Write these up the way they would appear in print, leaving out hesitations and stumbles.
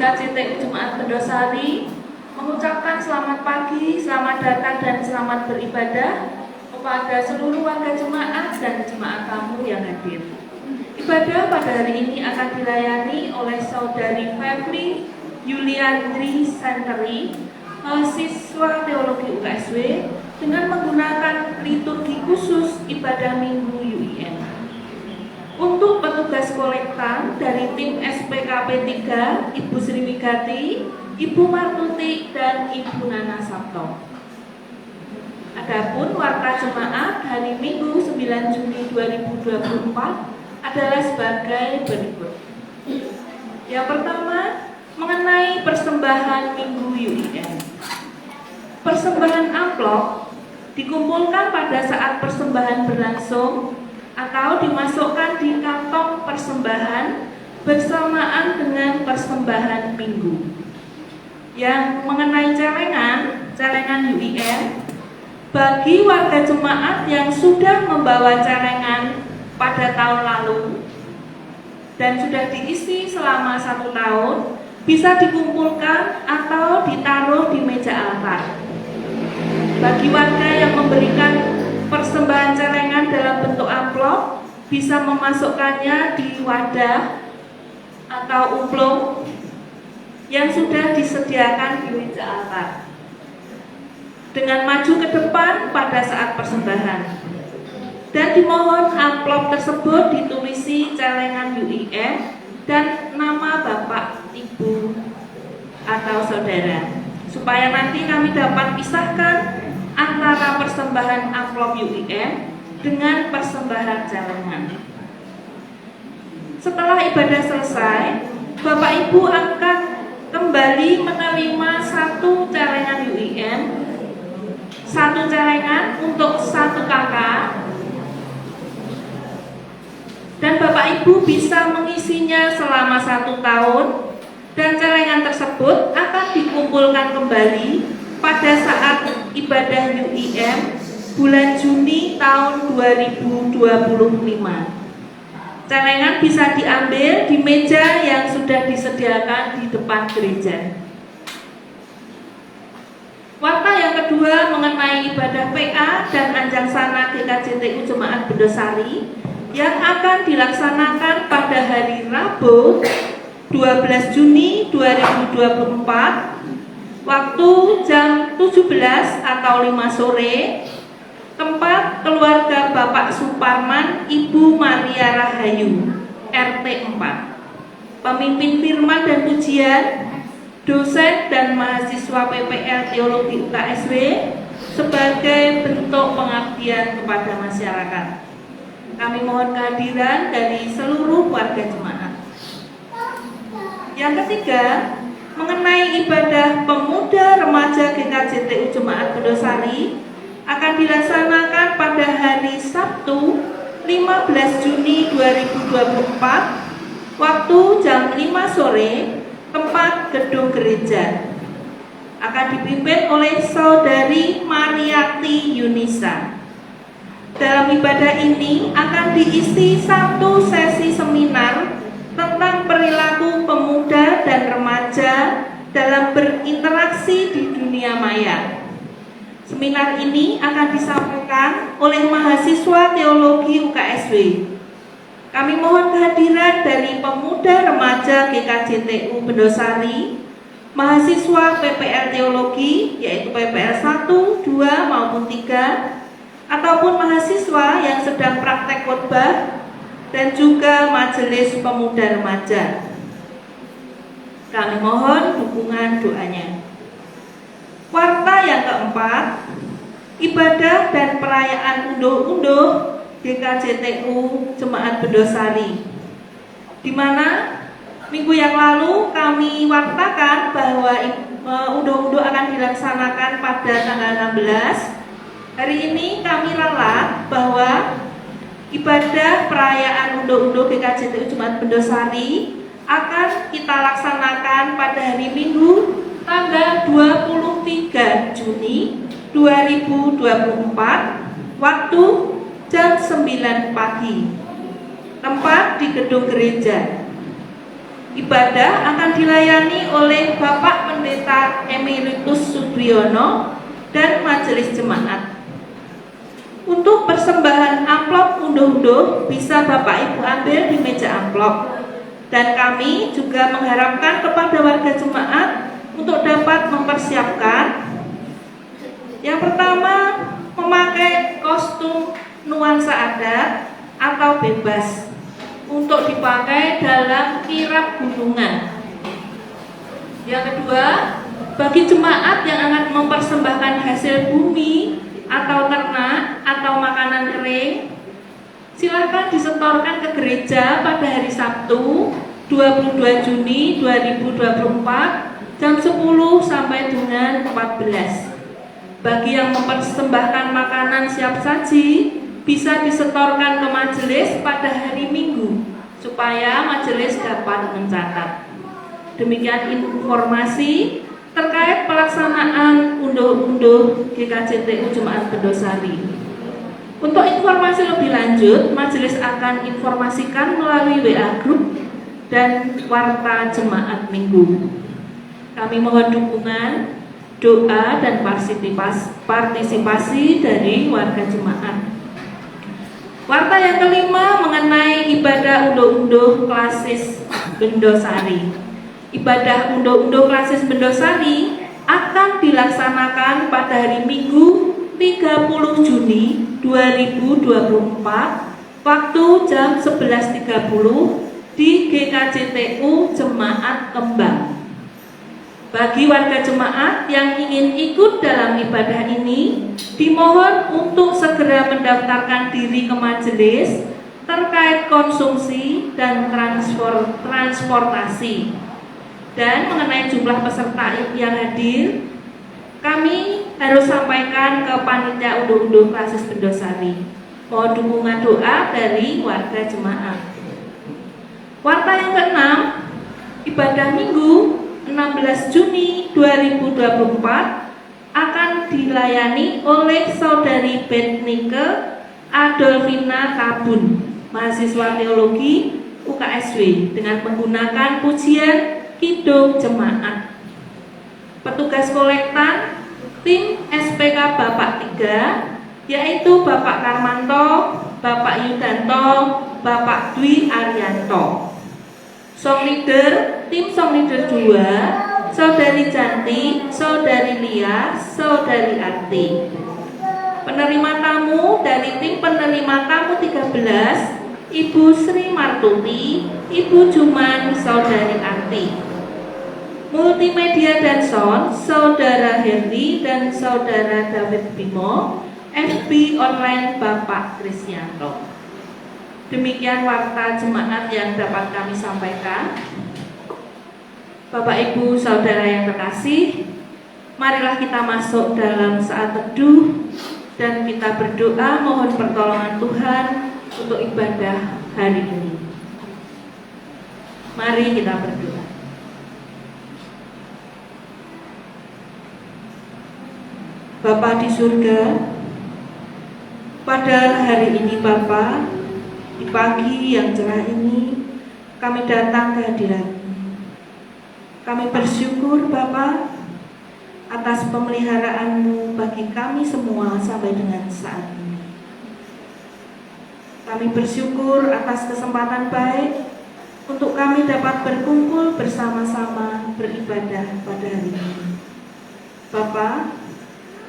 GKJTU Jemaat Bendosari mengucapkan selamat pagi, selamat datang dan selamat beribadah kepada seluruh warga jemaat dan jemaat tamu yang hadir. Ibadah pada hari ini akan dilayani oleh Saudari Febri Yuliandri Santeri, mahasiswa teologi UKSW, dengan menggunakan liturgi khusus ibadah Minggu UIN. Untuk petugas kolektan dari tim SPKP 3, Ibu Sriwigati, Ibu Martuti, dan Ibu Nana Sabto. Adapun warta jemaat hari Minggu 9 Juni 2024 adalah sebagai berikut. Yang pertama, mengenai persembahan Minggu UIN. Persembahan amplop dikumpulkan pada saat persembahan berlangsung atau dimasukkan di kantong persembahan bersamaan dengan persembahan minggu. Yang mengenai celengan UIN, bagi warga jemaat yang sudah membawa celengan pada tahun lalu dan sudah diisi selama 1 tahun, bisa dikumpulkan atau ditaruh di meja altar. Bagi warga yang memberikan persembahan celengan dalam bentuk amplop, bisa memasukkannya di wadah atau umplung yang sudah disediakan di meja altar dengan maju ke depan pada saat persembahan, dan dimohon amplop tersebut ditulisi celengan UIN dan nama Bapak, Ibu, atau saudara, supaya nanti kami dapat pisahkan antara persembahan amplop UIN dengan persembahan celengan. Setelah ibadah selesai, Bapak Ibu akan kembali menerima 1 celengan UIN, 1 celengan untuk 1 kakak, dan Bapak Ibu bisa mengisinya selama 1 tahun, dan celengan tersebut akan dikumpulkan kembali pada saat ibadah UIN bulan Juni tahun 2025. Celengan bisa diambil di meja yang sudah disediakan di depan gereja. Warta yang kedua mengenai ibadah PA dan Anjangsana GKJTU Jemaat Bendosari yang akan dilaksanakan pada hari Rabu 12 Juni 2024 waktu jam 17 atau 5 sore, tempat keluarga Bapak Suparman, Ibu Maria Rahayu, RT 4. Pemimpin firman dan pujian, dosen dan mahasiswa PPL Teologi UKSW sebagai bentuk pengabdian kepada masyarakat. Kami mohon kehadiran dari seluruh warga jemaat. Yang ketiga, mengenai ibadah pemuda remaja GKJTU Jemaat Bendosari akan dilaksanakan pada hari Sabtu 15 Juni 2024 waktu jam 5 sore, tempat gedung gereja. Akan dipimpin oleh Saudari Mariati Yunisa. Dalam ibadah ini akan diisi 1 sesi seminar tentang perilaku pemuda dan remaja dalam berinteraksi di dunia maya. Seminar ini akan disampaikan oleh mahasiswa teologi UKSW. Kami mohon kehadiran dari pemuda remaja GKJTU Bendosari, mahasiswa PPL Teologi, yaitu PPL 1, 2, maupun 3, ataupun mahasiswa yang sedang praktek khotbah, dan juga majelis pemuda remaja. Kami mohon dukungan doanya. Warta yang keempat, ibadah dan perayaan unduh-unduh GKJTU Jemaat Bendosari, di mana minggu yang lalu kami wartakan bahwa unduh-unduh akan dilaksanakan pada tanggal 16. Hari ini kami ralat bahwa ibadah perayaan unduh-unduh GKJTU Jemaat Bendosari akan kita laksanakan pada hari Minggu tanggal 23 Juni 2024 waktu jam 9 pagi, tempat di gedung gereja. Ibadah akan dilayani oleh Bapak Pendeta Emeritus Sudriono dan Majelis Jemaat. Untuk persembahan amplop unduh-unduh bisa Bapak Ibu ambil di meja amplop. Dan kami juga mengharapkan kepada warga jemaat untuk dapat mempersiapkan yang pertama, memakai kostum nuansa adat atau bebas untuk dipakai dalam kirab gunungan. Yang kedua, bagi jemaat yang akan mempersembahkan hasil bumi atau ternak atau makanan kering, silakan disetorkan ke gereja pada hari Sabtu 22 Juni 2024 jam 10 sampai dengan 14. Bagi yang mempersembahkan makanan siap saji bisa disetorkan ke majelis pada hari Minggu supaya majelis dapat mencatat. Demikian informasi terkait pelaksanaan unduh-unduh GKJTU Jemaat Bendosari. Untuk informasi lebih lanjut, majelis akan informasikan melalui WA Group dan Warta Jemaat Minggu. Kami mohon dukungan, doa, dan partisipasi dari warga jemaat. Warta yang kelima mengenai ibadah unduh-unduh klasis Bendosari. Ibadah unduh-unduh klasis Bendosari akan dilaksanakan pada hari Minggu 30 Juni 2024 waktu jam 11.30 di GKJTU Jemaat Kembang. Bagi warga jemaat yang ingin ikut dalam ibadah ini, dimohon untuk segera mendaftarkan diri ke majelis terkait konsumsi dan transportasi. Dan mengenai jumlah peserta yang hadir, kami harus sampaikan ke panitia unduh-unduh klasis Bendosari. Mohon dukungan doa dari warga jemaat. Warta yang keenam, ibadah Minggu 16 Juni 2024 akan dilayani oleh Saudari Betnike Adolfina Kabun, mahasiswa teologi UKSW, dengan menggunakan pujian Kidung Jemaat. Petugas kolektan tim SPK Bapak 3 yaitu Bapak Karmanto, Bapak Yudanto, Bapak Dwi Arianto. Song leader, tim song leader 2, Saudari Janti, Saudari Lia, Saudari Arti. Penerima tamu dari tim penerima tamu 13, Ibu Sri Martuti, Ibu Juman, Saudari Arti. Multimedia dan sound, Saudara Herdi dan Saudara David Bimo, FB online Bapak Krisyanto. Demikian warta jemaat yang dapat kami sampaikan. Bapak Ibu Saudara yang terkasih, marilah kita masuk dalam saat teduh dan kita berdoa mohon pertolongan Tuhan untuk ibadah hari ini. Mari kita berdoa. Bapa di surga, pada hari ini Bapa, di pagi yang cerah ini kami datang ke hadirat-Mu. Kami bersyukur Bapa atas pemeliharaan-Mu bagi kami semua sampai dengan saat ini. Kami bersyukur atas kesempatan baik untuk kami dapat berkumpul bersama-sama beribadah pada hari ini. Bapa,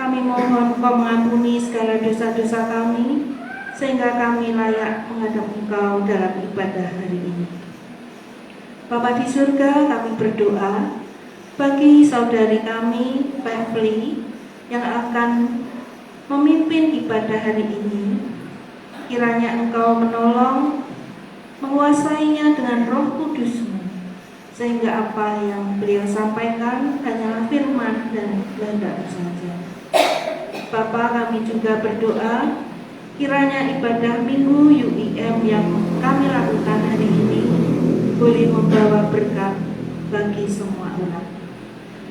kami mohon Engkau mengampuni segala dosa-dosa kami sehingga kami layak menghadap Engkau dalam ibadah hari ini. Bapa di surga, kami berdoa bagi saudari kami, Pevli, yang akan memimpin ibadah hari ini. Kiranya Engkau menolong, menguasainya dengan Roh Kudus-Mu, sehingga apa yang beliau sampaikan hanyalah firman dan kehendak-Mu saja. Bapa, kami juga berdoa kiranya ibadah Minggu UIM yang kami lakukan hari ini boleh membawa berkat bagi semua umat.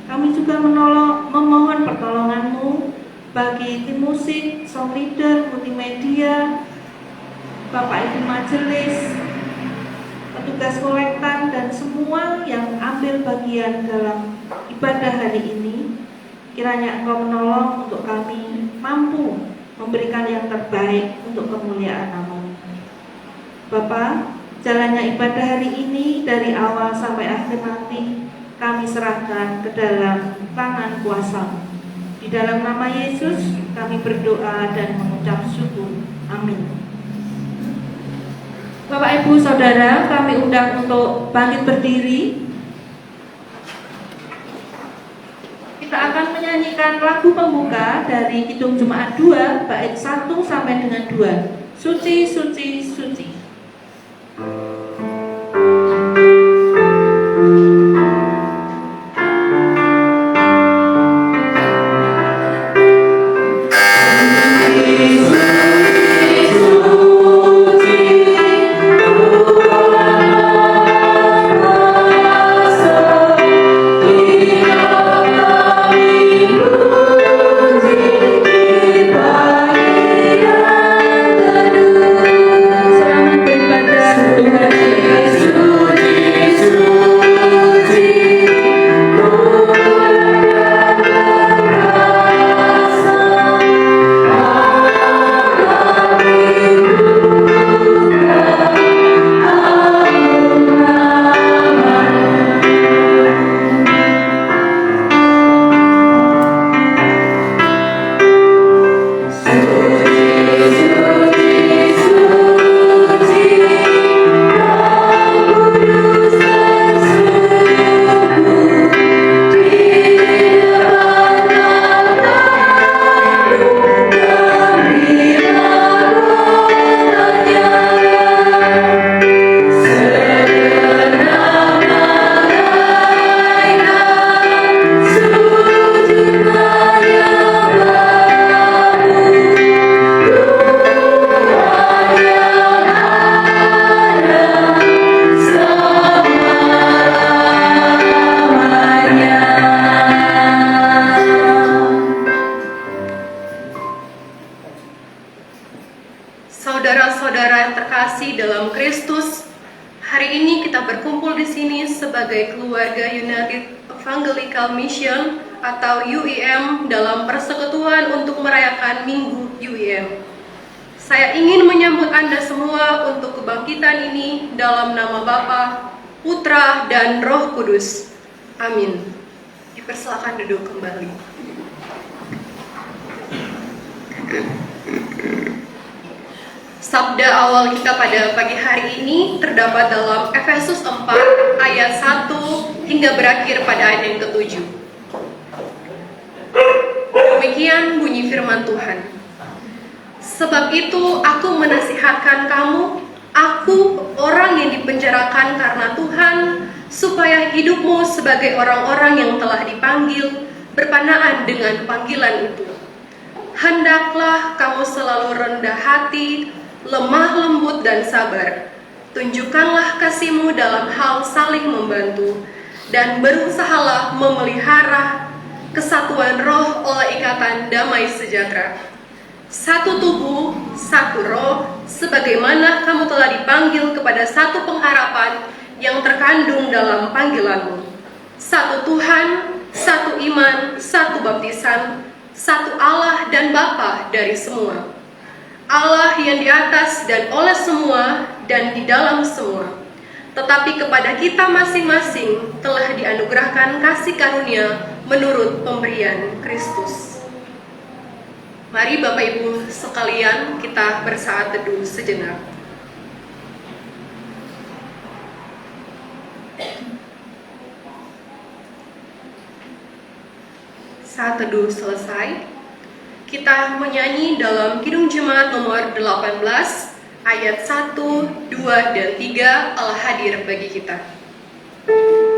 Kami juga memohon pertolongan-Mu bagi tim musik, song leader, multimedia, Bapak Ibu Majelis, petugas kolektan, dan semua yang ambil bagian dalam ibadah hari ini. Kiranya Engkau menolong untuk kami mampu memberikan yang terbaik untuk kemuliaan nama-Mu. Bapa, jalannya ibadah hari ini dari awal sampai akhir nanti kami serahkan ke dalam tangan kuasa-Mu. Di dalam nama Yesus kami berdoa dan mengucap syukur. Amin. Bapak, Ibu, Saudara, kami undang untuk bangkit berdiri. Kita akan menyanyikan lagu pembuka dari Kidung Jemaat 2, bait 1 sampai dengan 2. Suci, suci, suci. Saudara-saudara yang terkasih dalam Kristus, hari ini kita berkumpul di sini sebagai keluarga United Evangelical Mission atau UEM dalam persekutuan untuk merayakan Minggu UEM. Saya ingin menyambut Anda semua untuk kebangkitan ini dalam nama Bapa, Putra, dan Roh Kudus. Amin. Dipersilakan duduk kembali. Sabda awal kita pada pagi hari ini terdapat dalam Efesus 4 ayat 1 hingga berakhir pada ayat yang ke-7. Demikian bunyi firman Tuhan. Sebab itu aku menasihatkan kamu, aku orang yang dipenjarakan karena Tuhan, supaya hidupmu sebagai orang-orang yang telah dipanggil berpanaan dengan panggilan itu. Hendaklah kamu selalu rendah hati, lemah lembut dan sabar. Tunjukkanlah kasihmu dalam hal saling membantu, dan berusahalah memelihara kesatuan roh oleh ikatan damai sejahtera. Satu tubuh, satu roh, sebagaimana kamu telah dipanggil kepada satu pengharapan yang terkandung dalam panggilanmu. Satu Tuhan, satu iman, satu baptisan, satu Allah dan Bapa dari semua. Allah yang di atas dan oleh semua dan di dalam semua. Tetapi kepada kita masing-masing telah dianugerahkan kasih karunia menurut pemberian Kristus. Mari Bapak Ibu sekalian kita bersaat teduh sejenak. Saat teduh selesai, kita menyanyi dalam Kidung Jemaat nomor 18 ayat 1, 2, dan 3 Allah hadir bagi kita. Amin.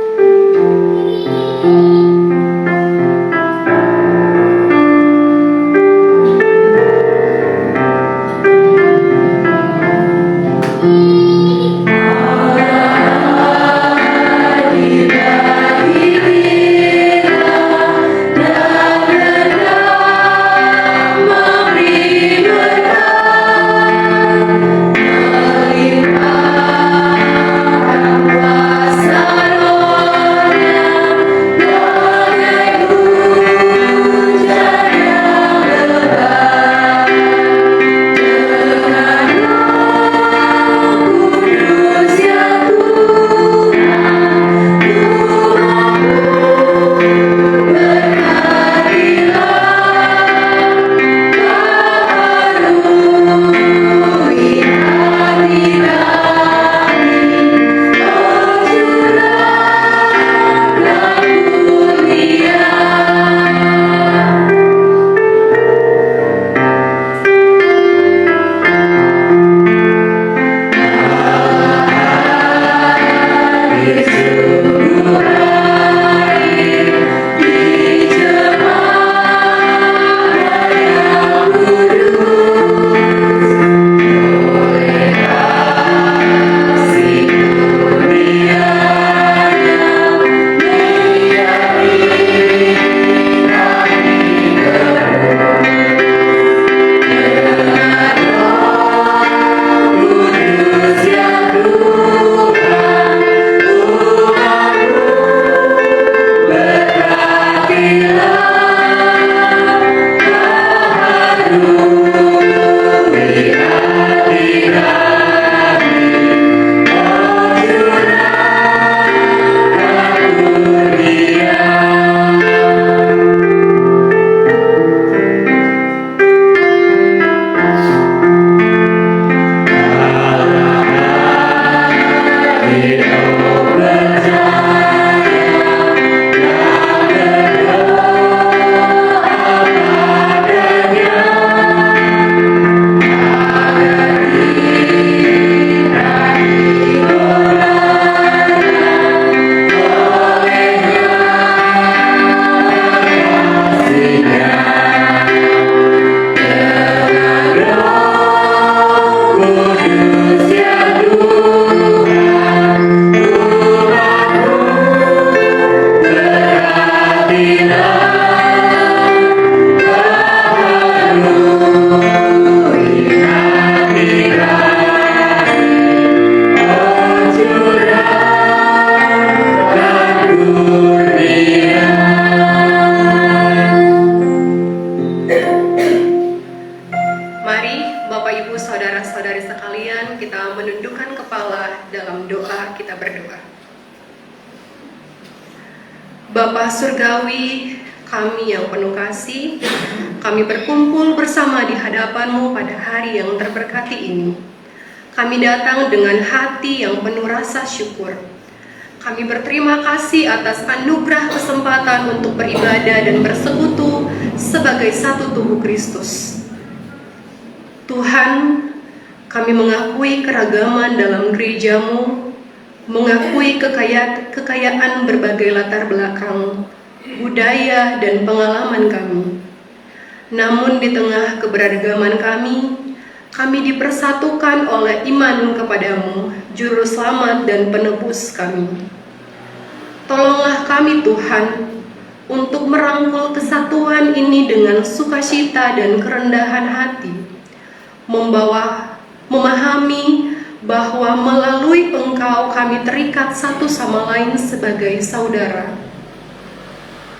Bapa Surgawi, kami yang penuh kasih, kami berkumpul bersama di hadapan-Mu pada hari yang terberkati ini. Kami datang dengan hati yang penuh rasa syukur. Kami berterima kasih atas anugerah kesempatan untuk beribadah dan bersekutu sebagai satu tubuh Kristus. Tuhan, kami mengakui keragaman dalam gereja-Mu, mengakui kekayaan berbagai latar belakang, budaya, dan pengalaman kami. Namun di tengah keberagaman kami dipersatukan oleh iman kepadamu, Juru Selamat dan Penebus kami. Tolonglah kami Tuhan, untuk merangkul kesatuan ini dengan sukacita dan kerendahan hati, memahami bahwa melalui Engkau kami terikat satu sama lain sebagai saudara.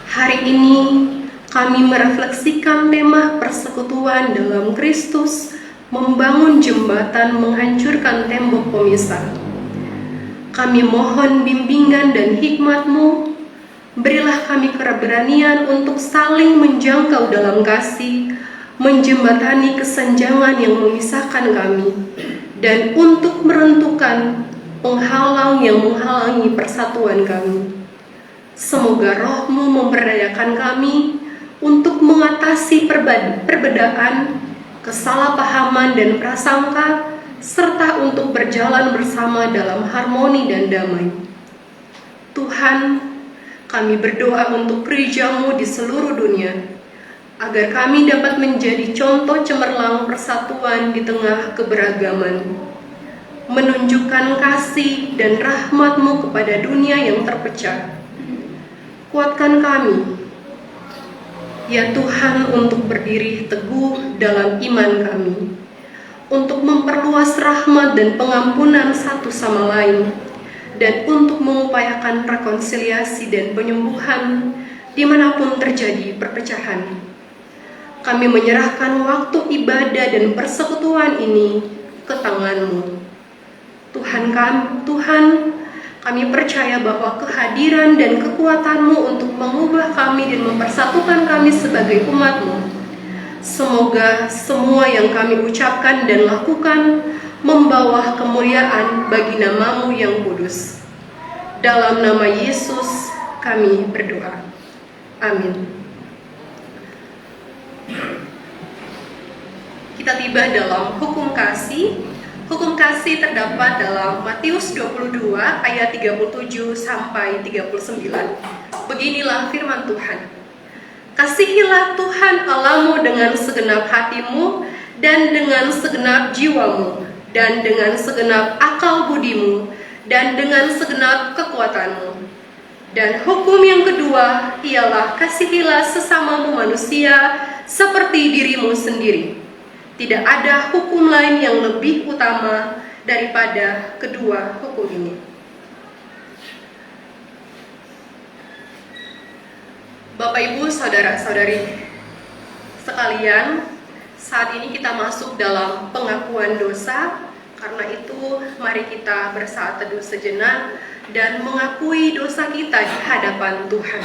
Hari ini kami merefleksikan tema persekutuan dalam Kristus, membangun jembatan menghancurkan tembok pemisah. Kami mohon bimbingan dan hikmat-Mu. Berilah kami keberanian untuk saling menjangkau dalam kasih, menjembatani kesenjangan yang memisahkan kami, dan untuk merentukan penghalang yang menghalangi persatuan kami. Semoga Roh-Mu memberdayakan kami untuk mengatasi perbedaan, kesalahpahaman dan prasangka, serta untuk berjalan bersama dalam harmoni dan damai. Tuhan, kami berdoa untuk gereja-Mu di seluruh dunia, agar kami dapat menjadi contoh cemerlang persatuan di tengah keberagaman, menunjukkan kasih dan rahmat-Mu kepada dunia yang terpecah. Kuatkan kami, ya Tuhan, untuk berdiri teguh dalam iman kami, untuk memperluas rahmat dan pengampunan satu sama lain, dan untuk mengupayakan rekonsiliasi dan penyembuhan dimanapun terjadi perpecahan. Kami menyerahkan waktu ibadah dan persekutuan ini ke tangan-Mu. Tuhan, kami percaya bahwa kehadiran dan kekuatan-Mu untuk mengubah kami dan mempersatukan kami sebagai umat-Mu. Semoga semua yang kami ucapkan dan lakukan membawa kemuliaan bagi nama-Mu yang kudus. Dalam nama Yesus kami berdoa. Amin. Kita tiba dalam hukum kasih. Hukum kasih terdapat dalam Matius 22 ayat 37 sampai 39. Beginilah firman Tuhan. Kasihilah Tuhan Allahmu dengan segenap hatimu dan dengan segenap jiwamu dan dengan segenap akal budimu dan dengan segenap kekuatanmu. Dan hukum yang kedua ialah kasihilah sesamamu manusia seperti dirimu sendiri. Tidak ada hukum lain yang lebih utama daripada kedua hukum ini. Bapak, Ibu, saudara-saudari sekalian, saat ini kita masuk dalam pengakuan dosa. Karena itu, mari kita bersaat teduh sejenak dan mengakui dosa kita di hadapan Tuhan.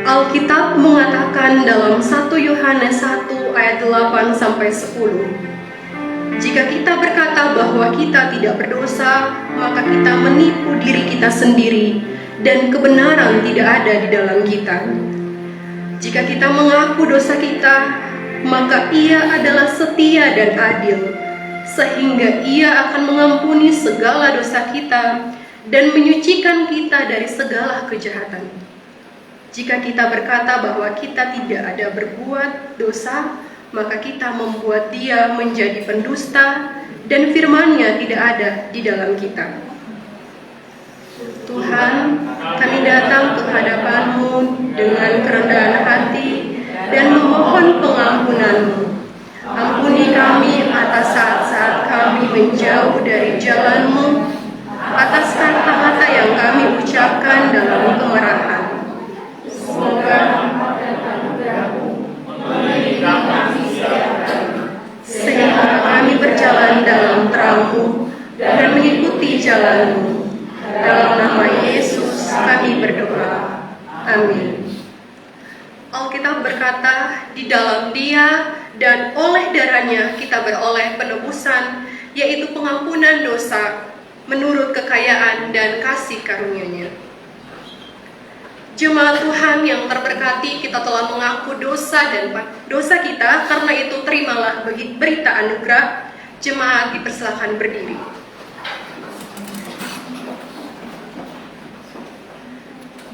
Alkitab mengatakan dalam 1 Yohanes 1 ayat 8 sampai 10. Jika kita berkata bahwa kita tidak berdosa, maka kita menipu diri kita sendiri dan kebenaran tidak ada di dalam kita. Jika kita mengaku dosa kita, maka Ia adalah setia dan adil, sehingga Ia akan mengampuni segala dosa kita dan menyucikan kita dari segala kejahatan. Jika kita berkata bahwa kita tidak ada berbuat dosa, maka kita membuat Dia menjadi pendusta dan firman-Nya tidak ada di dalam kita. Tuhan, kami datang ke hadapan-Mu dengan kerendahan hati dan memohon pengampunan-Mu. Ampuni kami atas saat-saat kami menjauh dari jalan-Mu, atas kata-kata yang kami ucapkan dalam kemarahan. Semoga rahmat dan anugerah-Mu berkata, di dalam Dia dan oleh darahnya kita beroleh penebusan, yaitu pengampunan dosa, menurut kekayaan dan kasih karunia-Nya. Jemaat Tuhan yang terberkati, kita telah mengaku dosa kita, karena itu terimalah berita anugerah. Jemaat dipersilakan berdiri.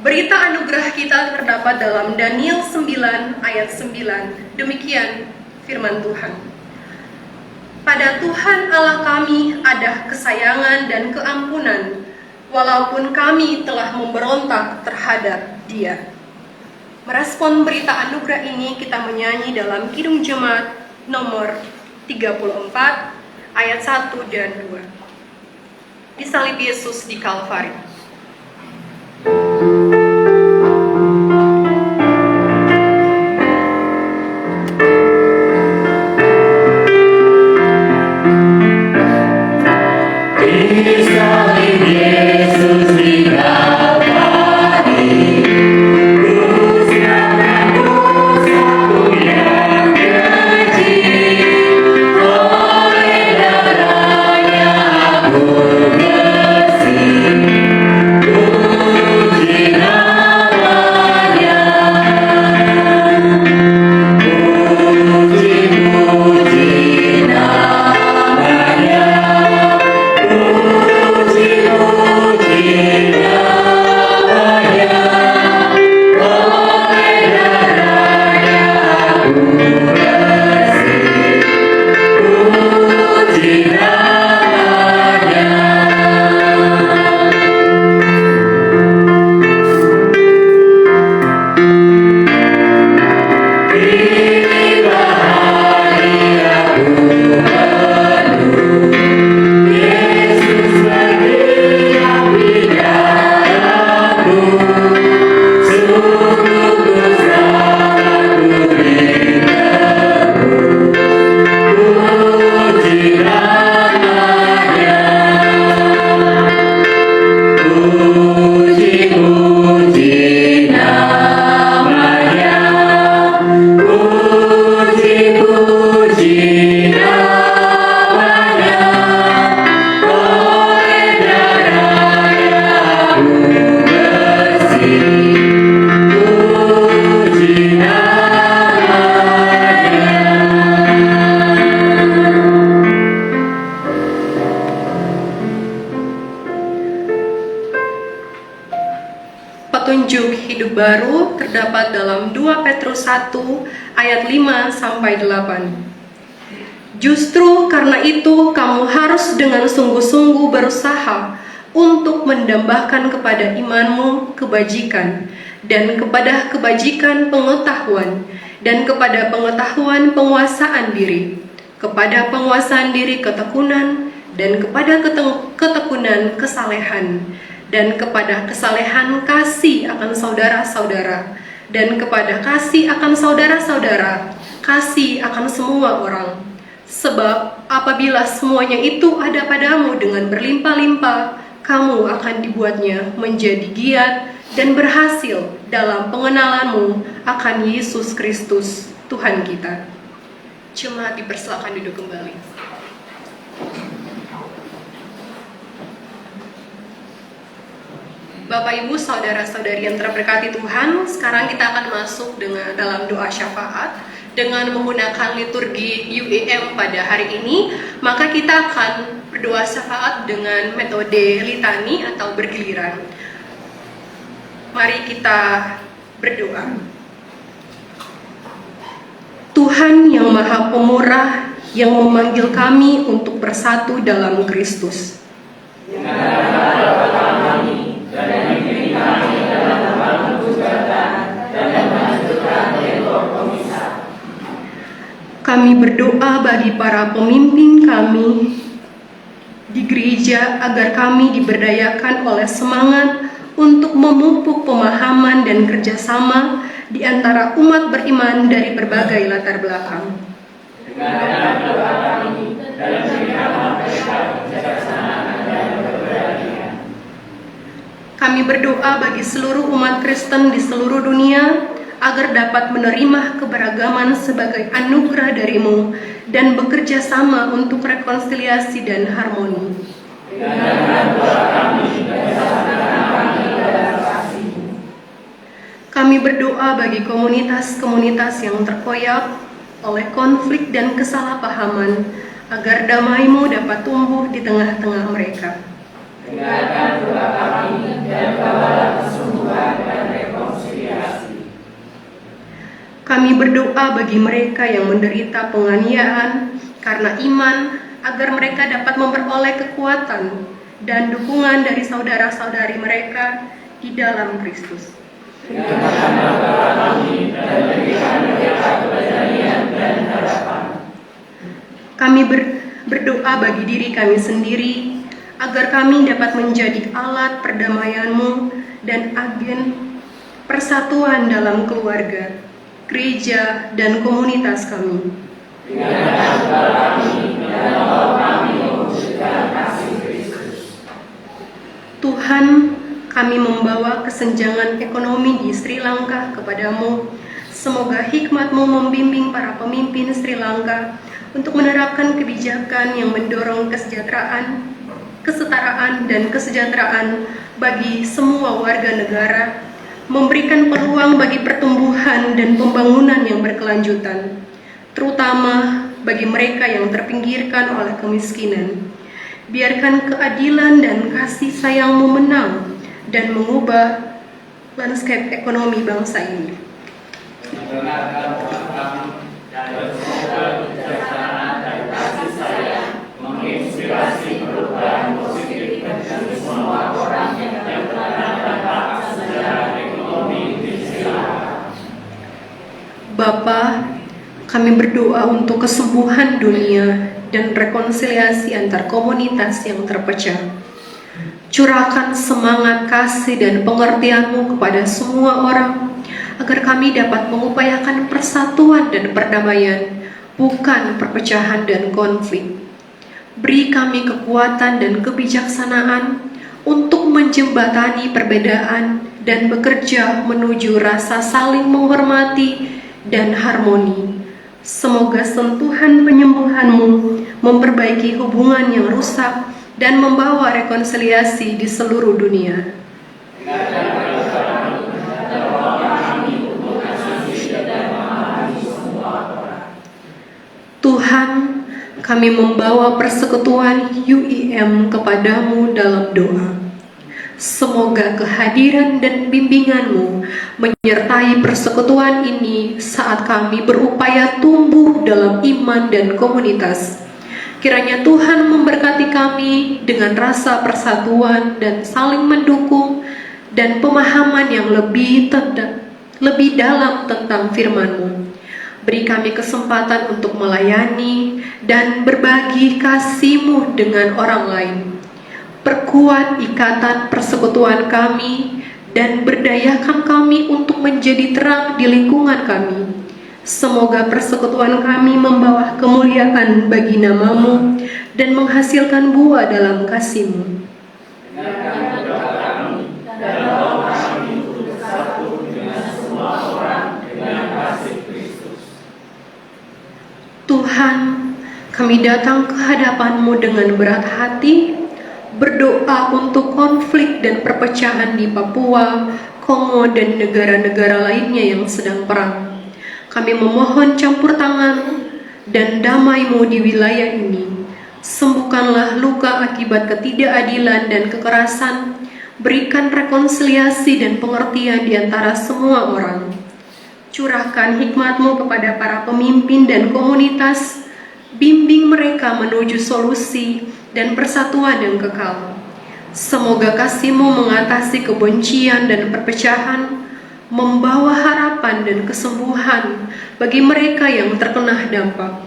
Berita anugerah kita terdapat dalam Daniel 9 ayat 9. Demikian firman Tuhan. Pada Tuhan Allah kami ada kesayangan dan keampunan, walaupun kami telah memberontak terhadap Dia. Merespon berita anugerah ini, kita menyanyi dalam Kidung Jemaat nomor 34 ayat 1 dan 2. Disalib Yesus di Kalvari. Petunjuk hidup baru terdapat dalam 2 Petrus 1 ayat 5 sampai 8. Justru karena itu kamu harus dengan sungguh-sungguh berusaha untuk mendambahkan kepada imanmu kebajikan, dan kepada kebajikan pengetahuan, dan kepada pengetahuan penguasaan diri, kepada penguasaan diri ketekunan, dan kepada ketekunan kesalehan, dan kepada kesalehan kasih akan saudara-saudara, dan kepada kasih akan saudara-saudara, kasih akan semua orang. Sebab apabila semuanya itu ada padamu dengan berlimpah-limpah, kamu akan dibuatnya menjadi giat dan berhasil dalam pengenalanmu akan Yesus Kristus, Tuhan kita. Jemaat dipersilakan duduk kembali. Bapak, Ibu, saudara-saudari yang terberkati Tuhan, sekarang kita akan masuk dalam doa syafaat dengan menggunakan liturgi UEM pada hari ini. Maka kita akan berdoa syafaat dengan metode litani atau bergiliran. Mari kita berdoa. Tuhan yang Maha Pemurah, yang memanggil kami untuk bersatu dalam Kristus. Kami berdoa bagi para pemimpin kami di gereja agar kami diberdayakan oleh semangat untuk memupuk pemahaman dan kerjasama di antara umat beriman dari berbagai latar belakang. Kami berdoa bagi seluruh umat Kristen di seluruh dunia agar dapat menerima keberagaman sebagai anugerah darimu dan bekerja sama untuk rekonsiliasi dan harmoni. Kami berdoa bagi komunitas-komunitas yang terkoyak oleh konflik dan kesalahpahaman, agar damai-Mu dapat tumbuh di tengah-tengah mereka. Dengarkan doa kami dan bawalah kesungguhan dan rekonsiliasi. Kami berdoa bagi mereka yang menderita penganiayaan karena iman, agar mereka dapat memperoleh kekuatan dan dukungan dari saudara-saudari mereka di dalam Kristus. Dengarkan doa kami dan berikan mereka keberanian dan harapan. Kami berdoa bagi diri kami sendiri, agar kami dapat menjadi alat perdamaian-Mu dan agen persatuan dalam keluarga, gereja, dan komunitas kami. Dengarkan doa kami dan bawa kami mewujudkan kasih Kristus. Tuhan, kami membawa kesenjangan ekonomi di Sri Lanka kepadamu. Semoga hikmat-Mu membimbing para pemimpin Sri Lanka untuk menerapkan kebijakan yang mendorong kesejahteraan, kesetaraan, dan kesejahteraan bagi semua warga negara, memberikan peluang bagi pertumbuhan dan pembangunan yang berkelanjutan, terutama bagi mereka yang terpinggirkan oleh kemiskinan. Biarkan keadilan dan kasih sayang-Mu menang dan mengubah landscape ekonomi bangsa ini. Dengarkan doa kami dan semoga kebijaksanaan dan kasih sayang menginspirasi perubahan positif bagi semua orang yang terdampak sejarah ekonomi di Sri Lanka. Bapa, kami berdoa untuk kesembuhan dunia dan rekonsiliasi antar komunitas yang terpecah. Curahkan semangat kasih dan pengertian-Mu kepada semua orang, agar kami dapat mengupayakan persatuan dan perdamaian, bukan perpecahan dan konflik. Beri kami kekuatan dan kebijaksanaan untuk menjembatani perbedaan dan bekerja menuju rasa saling menghormati dan harmoni. Semoga sentuhan penyembuhan-Mu memperbaiki hubungan yang rusak dan membawa rekonsiliasi di seluruh dunia. Tuhan, kami membawa persekutuan UIM kepadamu dalam doa. Semoga kehadiran dan bimbingan-Mu menyertai persekutuan ini saat kami berupaya tumbuh dalam iman dan komunitas. Kiranya Tuhan memberkati kami dengan rasa persatuan dan saling mendukung dan pemahaman yang lebih dalam tentang firman-Mu. Beri kami kesempatan untuk melayani dan berbagi kasih-Mu dengan orang lain. Perkuat ikatan persekutuan kami dan berdayakan kami untuk menjadi terang di lingkungan kami. Semoga persekutuan kami membawa kemuliaan bagi nama-Mu dan menghasilkan buah dalam kasih-Mu. Dengarkan doa kami dan bawa kami untuk bersatu dengan semua orang dengan kasih Kristus. Tuhan, kami datang ke hadapan-Mu dengan berat hati, berdoa untuk konflik dan perpecahan di Papua, Kongo, dan negara-negara lainnya yang sedang perang. Kami memohon campur tangan dan damai-Mu di wilayah ini. Sembuhkanlah luka akibat ketidakadilan dan kekerasan. Berikan rekonsiliasi dan pengertian di antara semua orang. Curahkan hikmat-Mu kepada para pemimpin dan komunitas. Bimbing mereka menuju solusi dan persatuan yang kekal. Semoga kasih-Mu mengatasi kebencian dan perpecahan, membawa harapan dan kesembuhan bagi mereka yang terkena dampak.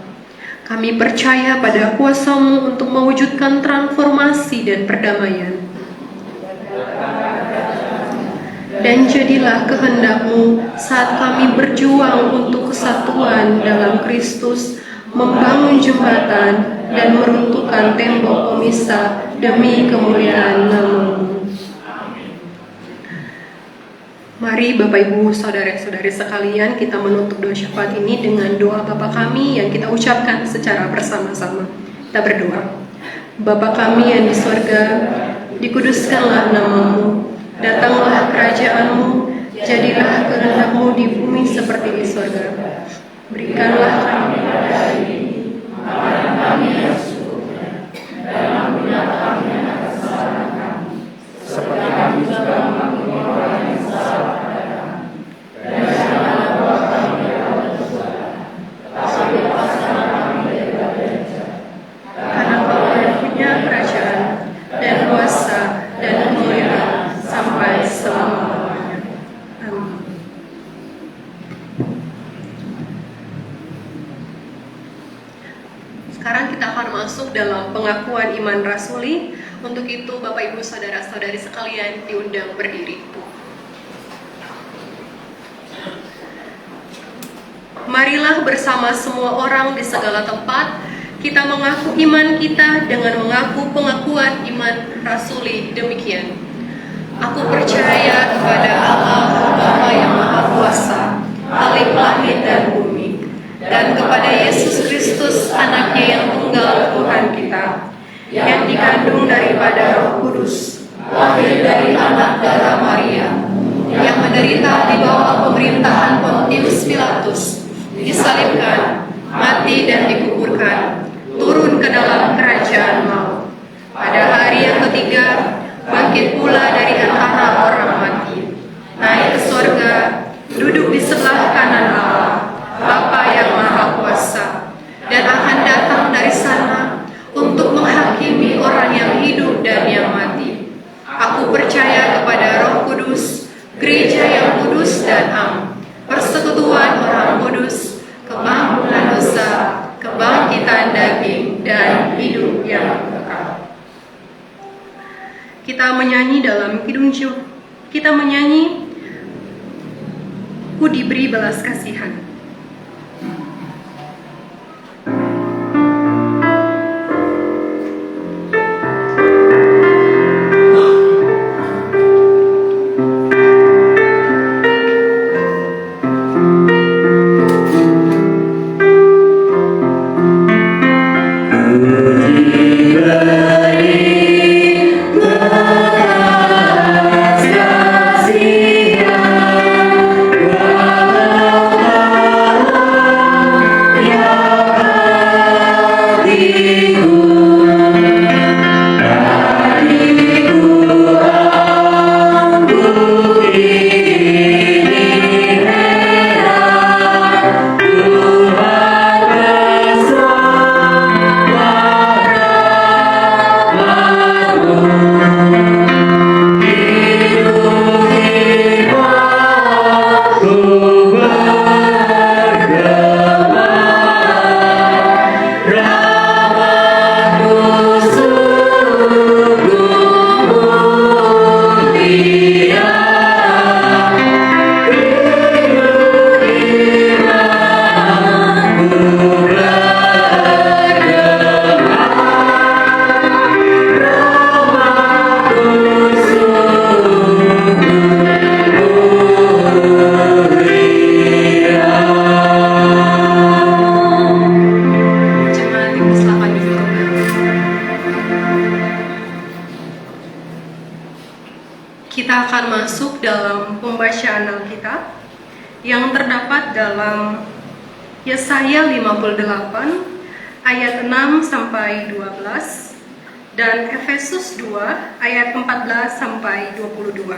Kami percaya pada kuasa-Mu untuk mewujudkan transformasi dan perdamaian. Dan jadilah kehendak-Mu saat kami berjuang untuk kesatuan dalam Kristus, membangun jembatan dan meruntuhkan tembok pemisah demi kemuliaan nama-Mu. Mari Bapak Ibu Saudara-saudari sekalian, kita menutup doa syafaat ini dengan doa Bapa kami yang kita ucapkan secara bersama-sama. Kita berdoa. Bapa kami yang di surga, dikuduskanlah nama-Mu, datanglah kerajaan-Mu, jadilah kehendak-Mu di bumi seperti di surga. Berikanlah kami hari ini makanan kami yang secukupnya, dan ampunilah kami atas kesalahan kami, seperti kami juga mengampuni orang yang salah pada kami. Dan janganlah bawa kami ke dalam pencobaan, tapi lepaskanlah kami daripada yang jahat. Karena Kau yang punya kerajaan dan kuasa dan kemuliaan sampai selama-lamanya. Amin. Sekarang kita akan masuk dalam pengakuan iman rasuli. Untuk itu Bapak Ibu Saudara-saudari sekalian diundang berdiri. Marilah bersama semua orang di segala tempat kita mengaku iman kita dengan mengaku pengakuan iman rasuli demikian. Aku percaya kepada Allah Bapa yang Maha Kuasa, Khalik langit dan bumi, dan kepada Yesus Kristus anaknya yang tunggal Tuhan kita, yang dikandung daripada Roh Kudus, lahir dari anak darah Maria, yang menderita di bawah pemerintahan Pontius Pilatus, disalibkan, mati dan dikuburkan, turun ke dalam kerajaan maut. Pada hari yang ketiga, bangkit pula dari antara orang mati, naik ke surga, duduk di sebelah kanan Allah, Bapa yang Maha Kuasa, dan akan datang dari sana untuk menghakimi orang yang hidup dan yang mati. Aku percaya kepada Roh Kudus, gereja yang kudus dan am, persekutuan orang kudus, keampunan dosa, kebangkitan daging, dan hidup yang kekal. Kita menyanyi dalam Kidung Juh. Kita menyanyi Ku diberi belas kasihan. Kita akan masuk dalam pembacaan Alkitab yang terdapat dalam Yesaya 58 ayat 6 sampai 12 dan Efesus 2 ayat 14 sampai 22.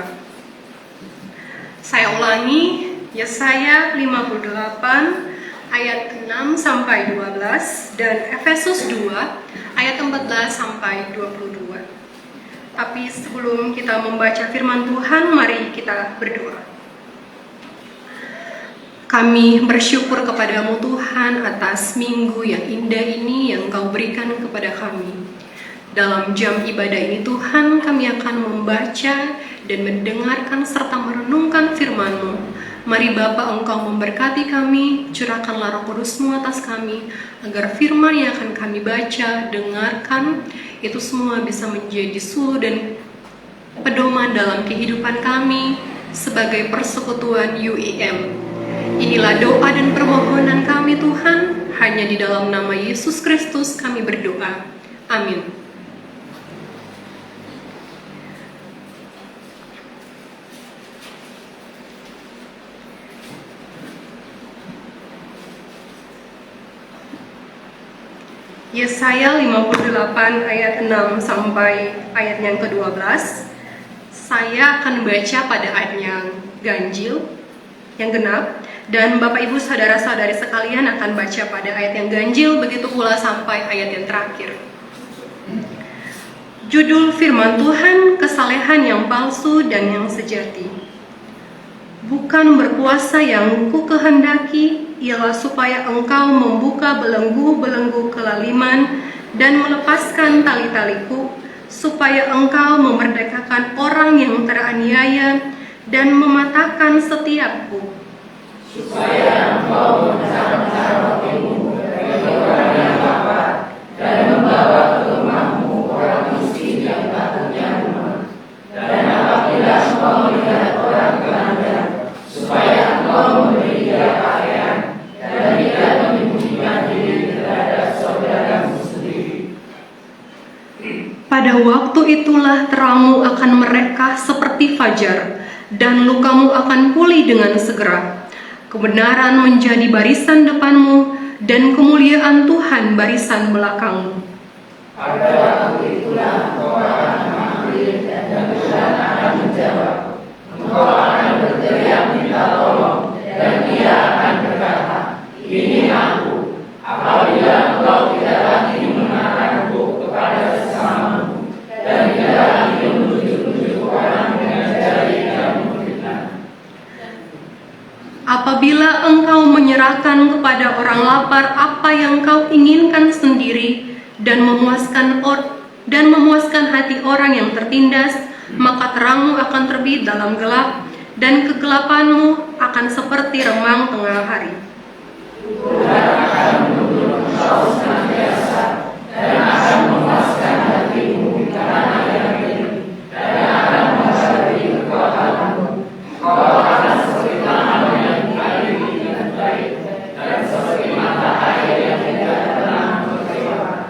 Saya ulangi, Yesaya 58 ayat 6 sampai 12 dan Efesus 2 ayat 14 sampai 22. Tapi sebelum kita membaca firman Tuhan, mari kita berdoa. Kami bersyukur kepadamu Tuhan atas minggu yang indah ini yang Kau berikan kepada kami. Dalam jam ibadah ini Tuhan, kami akan membaca dan mendengarkan serta merenungkan firman-Mu. Mari Bapa, Engkau memberkati kami, curahkanlah Roh Kudus-Mu atas kami, agar firman yang akan kami baca, dengarkan, itu semua bisa menjadi suluh dan pedoman dalam kehidupan kami, sebagai persekutuan UIM. Inilah doa dan permohonan kami Tuhan, hanya di dalam nama Yesus Kristus kami berdoa. Amin. Yesaya 58 ayat 6 sampai ayat yang ke-12. Saya akan baca pada ayat yang ganjil, yang genap, dan Bapak Ibu saudara-saudari sekalian akan baca pada ayat yang ganjil, begitu pula sampai ayat yang terakhir. Judul firman Tuhan, kesalehan yang palsu dan yang sejati. Bukan berkuasa yang ku kehendaki, ialah supaya engkau membuka belenggu-belenggu kelaliman dan melepaskan tali-taliku, supaya engkau memerdekakan orang yang teraniaya dan mematahkan setiapku. Supaya engkau memecahkan rotimu bagi orang yang lapar dan membawa ke rumahmu orang miskin yang tak punya rumah. Dan apabila engkau melihat orang telanjang, supaya engkau memberi dia pakaian dan tidak menyembunyikan diri terhadap saudaramu sendiri. Pada waktu itulah terangmu akan mereka seperti fajar, dan lukamu akan pulih dengan segera. Kebenaran menjadi barisan depanmu, dan kemuliaan Tuhan barisan belakangmu. Pada waktu itulah engkau akan memanggil dan Tuhan akan menjawab. Engkau akan berteriak minta tolong dan Dia akan berkata, ini aku. Apabila engkau tidak lagi menahanku kepada sesamamu dan tidak lagi menunjuk-nunjuk orang dengan jari yang memfitnah. Apabila engkau menyerahkan kepada orang lapar apa yang kau inginkan sendiri dan memuaskan hati orang yang tertindas, maka terangmu akan terbit dalam gelap dan kegelapanmu akan seperti remang tengah hari. Tuhan akan menuntun engkau senantiasa dan akan memuaskan hatimu karena yang ini dan akan memberi kekuatanmu. Kau akan seperti tanah yang dialiri dengan baik dan seperti mata air yang tidak pernah berkekuatan.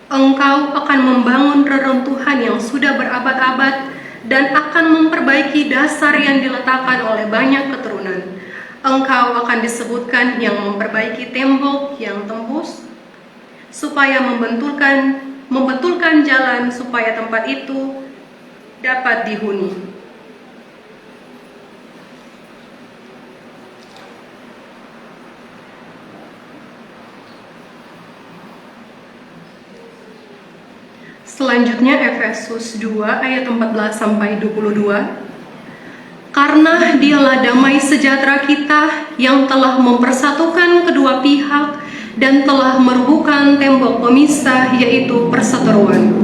Engkau akan membangun reruntuhan yang sudah berabad-abad dan akan memperbaiki dasar yang diletakkan oleh banyak keturunan. Engkau akan disebutkan yang memperbaiki tembok yang tembus, supaya membetulkan jalan supaya tempat itu dapat dihuni. Selanjutnya Efesus 2 ayat 14 sampai 22. Karena dialah damai sejahtera kita yang telah mempersatukan kedua pihak dan telah merubuhkan tembok pemisah, yaitu perseteruan.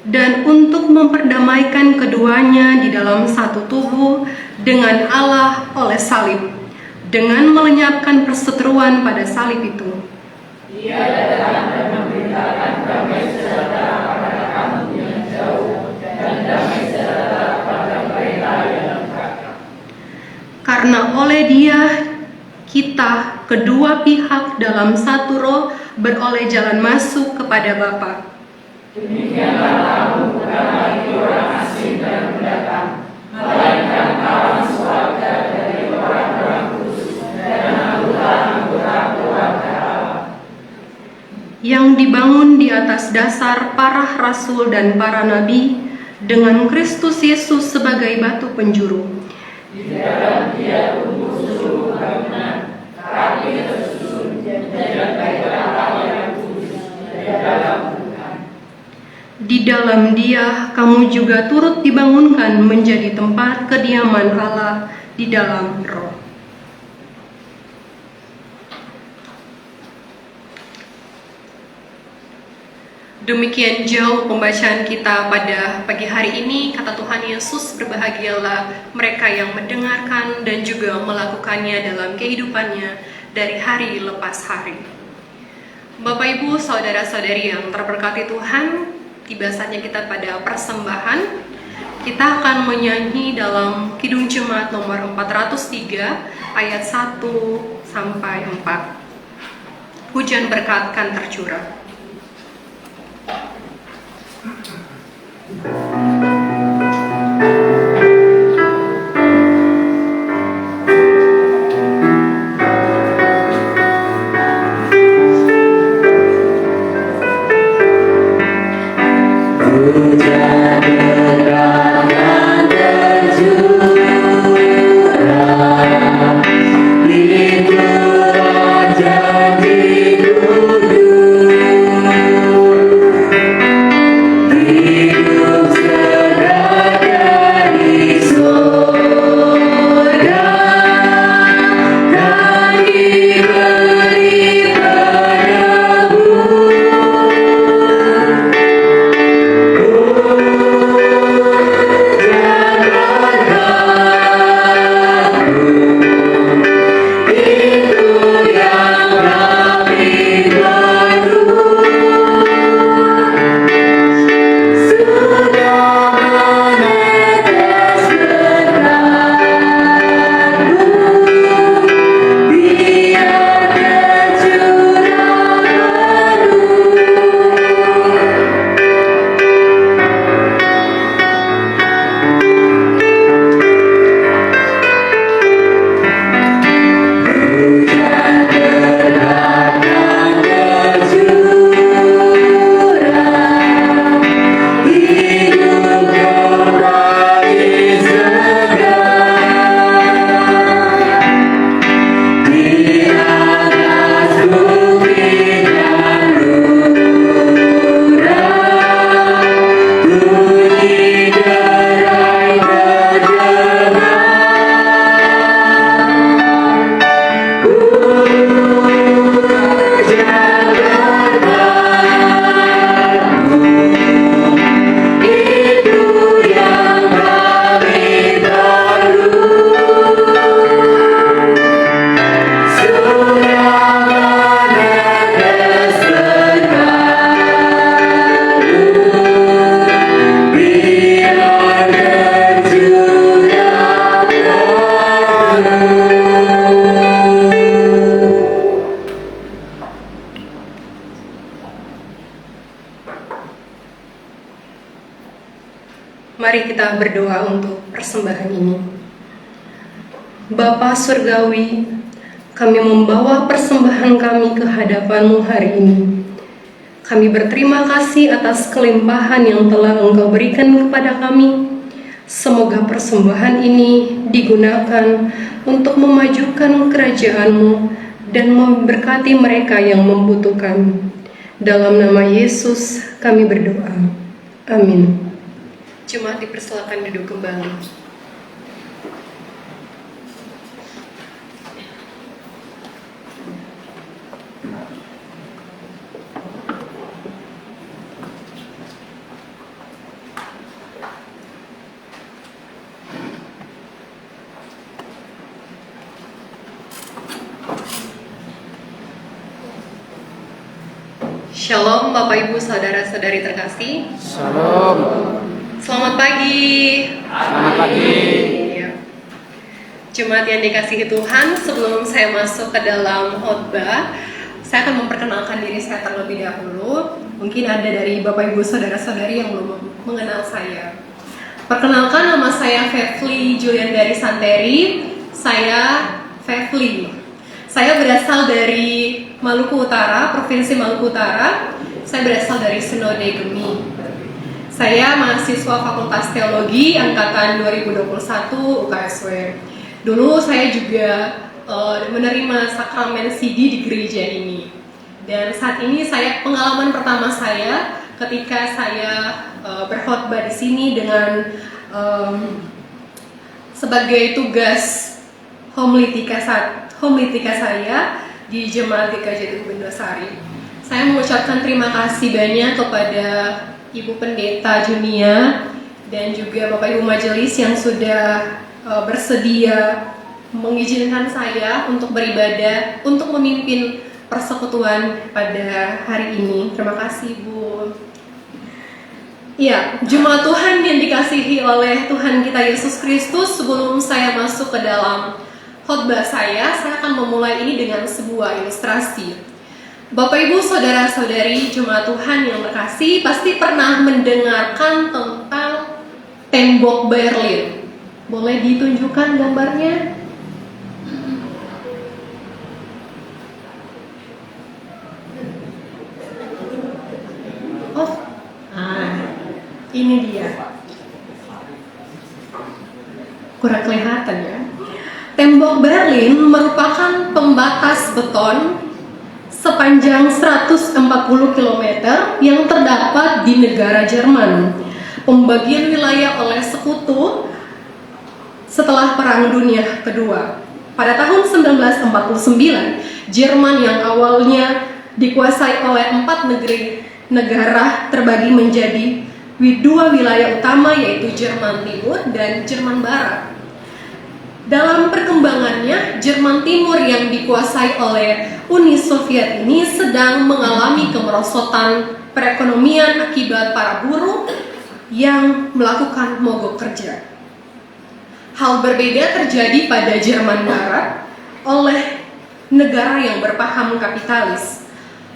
Dan untuk memperdamaikan keduanya di dalam satu tubuh dengan Allah oleh salib, dengan melenyapkan perseteruan pada salib itu. Dia datang dan memberitakan damai sejahtera pada kamu yang jauh dan damai sejahtera pada mereka yang dekat. Karena oleh Dia kita kedua pihak dalam satu roh beroleh jalan masuk kepada Bapa. Demikianlah kamu bukan lagi orang asing dan pendatang, melainkan kawan sewarga dari orang-orang kudus dan anggota-anggota keluarga Allah. Yang dibangun di atas dasar para rasul dan para nabi, dengan Kristus Yesus sebagai batu penjuru. Di dalam Dia tumbuh seluruh bangunan, rapi tersusun menjadi Allah yang kudus di dalam. Di dalam Dia kamu juga turut dibangunkan menjadi tempat kediaman Allah di dalam Roh. Demikian jauh pembacaan kita pada pagi hari ini. Kata Tuhan Yesus, berbahagialah mereka yang mendengarkan dan juga melakukannya dalam kehidupannya dari hari lepas hari. Bapak, Ibu, saudara-saudari yang terberkati Tuhan, tiba saatnya kita pada persembahan. Kita akan menyanyi dalam Kidung Jemaat nomor 403 ayat 1 sampai 4. Hujan berkat kan tercurah. Mari kita berdoa untuk persembahan ini. Bapa Surgawi, kami membawa persembahan kami ke hadapan-Mu hari ini. Kami berterima kasih atas kelimpahan yang telah Engkau berikan kepada kami. Semoga persembahan ini digunakan untuk memajukan kerajaan-Mu dan memberkati mereka yang membutuhkan. Dalam nama Yesus kami berdoa. Amin. Jemaat dipersilakan duduk kembali. Shalom Bapak Ibu saudara-saudari terkasih. Shalom. Selamat pagi. Selamat pagi. Ya. Jemaat yang dikasihi Tuhan, sebelum saya masuk ke dalam khotbah, saya akan memperkenalkan diri saya terlebih dahulu. Mungkin ada dari Bapak Ibu saudara-saudari yang belum mengenal saya. Perkenalkan, nama saya Fevli Juliandari Santeri. Saya Fevli. Saya berasal dari Maluku Utara, Provinsi Maluku Utara. Saya berasal dari Senode Gemi. Saya mahasiswa Fakultas Teologi angkatan 2021 UKSW. Dulu saya juga menerima sakramen CD di gereja ini. Dan saat ini pengalaman pertama saya ketika saya berkhotbah di sini dengan sebagai tugas homiletika saya di Jemaat GKJ Teguh Bendosari. Saya mengucapkan terima kasih banyak kepada Ibu Pendeta Junia dan juga Bapak Ibu Majelis yang sudah bersedia mengizinkan saya untuk beribadah, untuk memimpin persekutuan pada hari ini. Terima kasih, Bu. Ya, jemaat Tuhan yang dikasihi oleh Tuhan kita Yesus Kristus, sebelum saya masuk ke dalam khotbah saya akan memulai ini dengan sebuah ilustrasi. Bapak Ibu, saudara-saudari jemaat Tuhan yang terkasih, pasti pernah mendengarkan tentang tembok Berlin. Boleh ditunjukkan gambarnya? Oh, ini dia. Kurang kelihatan ya. Tembok Berlin merupakan pembatas beton sepanjang 140 km yang terdapat di negara Jerman. Pembagian wilayah oleh sekutu setelah Perang Dunia Kedua. Pada tahun 1949, Jerman yang awalnya dikuasai oleh 4 negara terbagi menjadi dua wilayah utama, yaitu Jerman Timur dan Jerman Barat. Dalam perkembangannya, Jerman Timur yang dikuasai oleh Uni Soviet ini sedang mengalami kemerosotan perekonomian akibat para buruh yang melakukan mogok kerja. Hal berbeda terjadi pada Jerman Barat oleh negara yang berpaham kapitalis.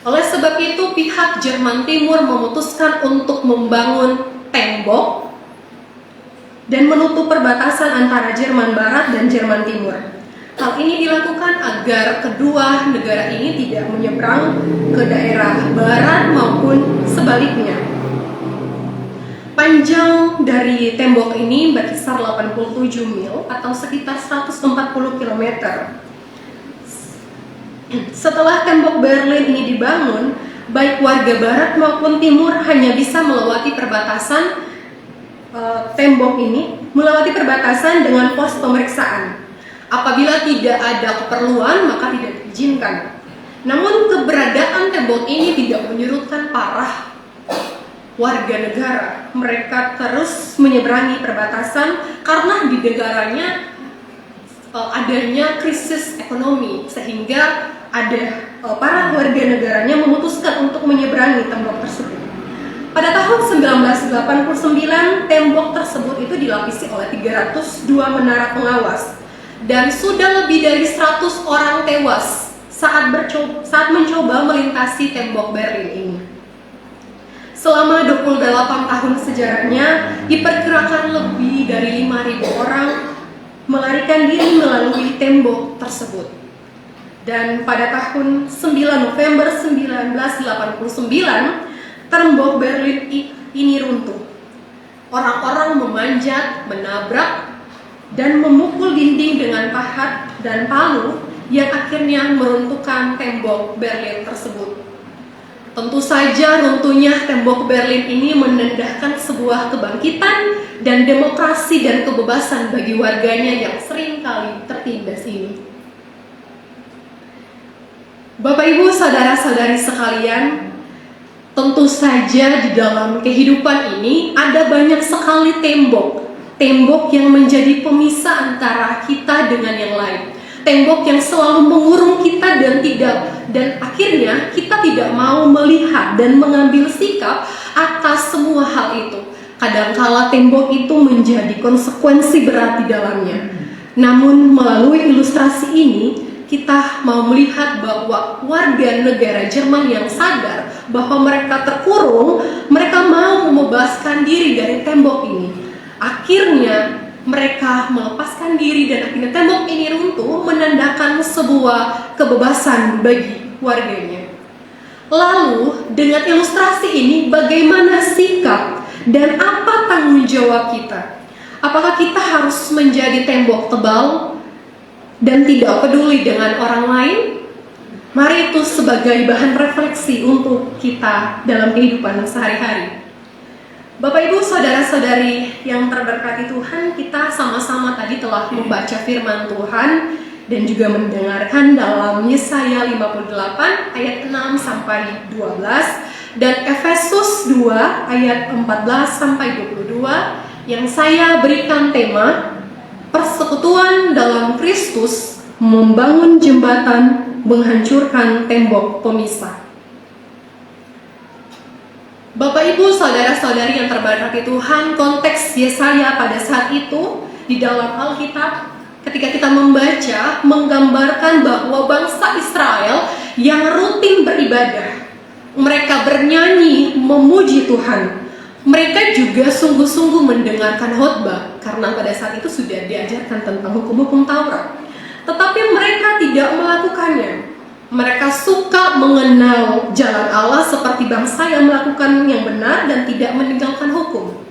Oleh sebab itu, pihak Jerman Timur memutuskan untuk membangun tembok dan menutup perbatasan antara Jerman Barat dan Jerman Timur. Hal ini dilakukan agar kedua negara ini tidak menyeberang ke daerah barat maupun sebaliknya. Panjang dari tembok ini berkisar 87 mil atau sekitar 140 km. Setelah tembok Berlin ini dibangun, baik warga barat maupun timur hanya bisa melewati perbatasan melewati perbatasan dengan pos pemeriksaan. Apabila tidak ada keperluan, maka tidak diizinkan. Namun keberadaan tembok ini tidak menyurutkan parah warga negara. Mereka terus menyeberangi perbatasan karena di negaranya adanya krisis ekonomi, sehingga ada para warga negaranya memutuskan untuk menyeberangi tembok tersebut. Pada tahun 1989, tembok tersebut itu dilapisi oleh 302 menara pengawas dan sudah lebih dari 100 orang tewas saat mencoba melintasi tembok Berlin ini. Selama 28 tahun sejarahnya, diperkirakan lebih dari 5.000 orang melarikan diri melalui tembok tersebut. Dan pada tahun 9 November 1989, tembok Berlin ini runtuh. Orang-orang memanjat, menabrak, dan memukul dinding dengan pahat dan palu yang akhirnya meruntuhkan tembok Berlin tersebut. Tentu saja runtuhnya tembok Berlin ini menandakan sebuah kebangkitan dan demokrasi dan kebebasan bagi warganya yang seringkali tertindas ini. Bapak Ibu, saudara-saudari sekalian, tentu saja di dalam kehidupan ini ada banyak sekali tembok yang menjadi pemisah antara kita dengan yang lain. Tembok yang selalu mengurung kita dan akhirnya kita tidak mau melihat dan mengambil sikap atas semua hal itu. Kadangkala tembok itu menjadi konsekuensi berat di dalamnya. Namun melalui ilustrasi ini kita mau melihat bahwa warga negara Jerman yang sadar bahwa mereka terkurung, mereka mau membebaskan diri dari tembok ini. Akhirnya mereka melepaskan diri dan akhirnya tembok ini runtuh, menandakan sebuah kebebasan bagi warganya. Lalu dengan ilustrasi ini bagaimana sikap dan apa tanggung jawab kita? Apakah kita harus menjadi tembok tebal dan tidak peduli dengan orang lain? Mari itu sebagai bahan refleksi untuk kita dalam kehidupan sehari-hari. Bapak Ibu, saudara-saudari yang terberkati Tuhan, kita sama-sama tadi telah membaca firman Tuhan dan juga mendengarkan dalam Yesaya 58 ayat 6 sampai 12 dan Efesus 2 ayat 14 sampai 22 yang saya berikan tema persekutuan dalam Kristus membangun jembatan menghancurkan tembok pemisah. Bapak Ibu saudara-saudari yang terberkati Tuhan, konteks Yesaya pada saat itu di dalam Alkitab ketika kita membaca menggambarkan bahwa bangsa Israel yang rutin beribadah, mereka bernyanyi memuji Tuhan, mereka juga sungguh-sungguh mendengarkan khotbah karena pada saat itu sudah diajarkan tentang hukum-hukum Taurat, tetapi mereka tidak melakukannya. Mereka suka mengenal jalan Allah seperti bangsa yang melakukan yang benar dan tidak meninggalkan hukum.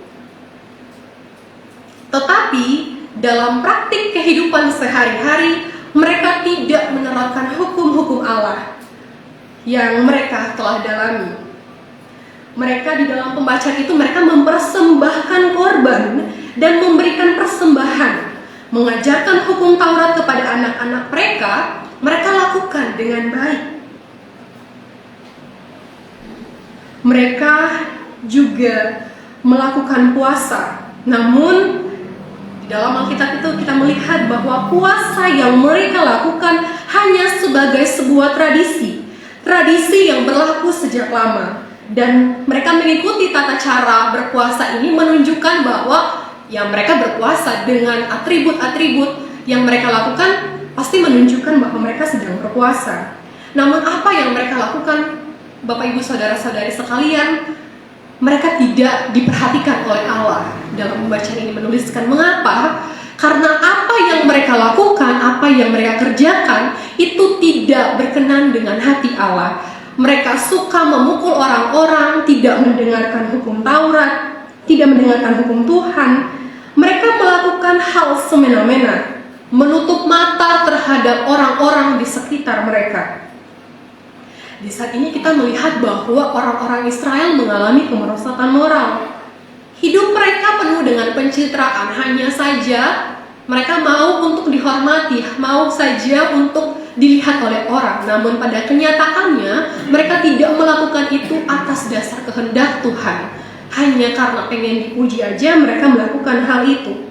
Tetapi dalam praktik kehidupan sehari-hari, mereka tidak menerapkan hukum-hukum Allah yang mereka telah dalami. Mereka di dalam pembacaan itu mereka mempersembahkan korban dan memberikan persembahan, mengajarkan hukum Taurat kepada anak-anak mereka lakukan dengan baik. Mereka juga melakukan puasa. Namun di dalam Alkitab itu kita melihat bahwa puasa yang mereka lakukan hanya sebagai sebuah tradisi yang berlaku sejak lama. Dan mereka mengikuti tata cara berpuasa ini menunjukkan bahwa yang mereka berpuasa dengan atribut-atribut yang mereka lakukan pasti menunjukkan bahwa mereka sedang berpuasa. Namun apa yang mereka lakukan, Bapak Ibu saudara-saudari sekalian, mereka tidak diperhatikan oleh Allah. Dalam pembacaan ini menuliskan mengapa? Karena apa yang mereka lakukan, apa yang mereka kerjakan itu tidak berkenan dengan hati Allah. Mereka suka memukul orang-orang, tidak mendengarkan hukum Taurat, tidak mendengarkan hukum Tuhan. Mereka melakukan hal semena-mena, menutup mata terhadap orang-orang di sekitar mereka. Di saat ini kita melihat bahwa orang-orang Israel mengalami kemerosotan moral. Hidup mereka penuh dengan pencitraan, hanya saja mereka mau untuk dihormati, mau saja untuk dilihat oleh orang. Namun pada kenyataannya mereka tidak melakukan itu atas dasar kehendak Tuhan. Hanya karena pengen dipuji aja mereka melakukan hal itu.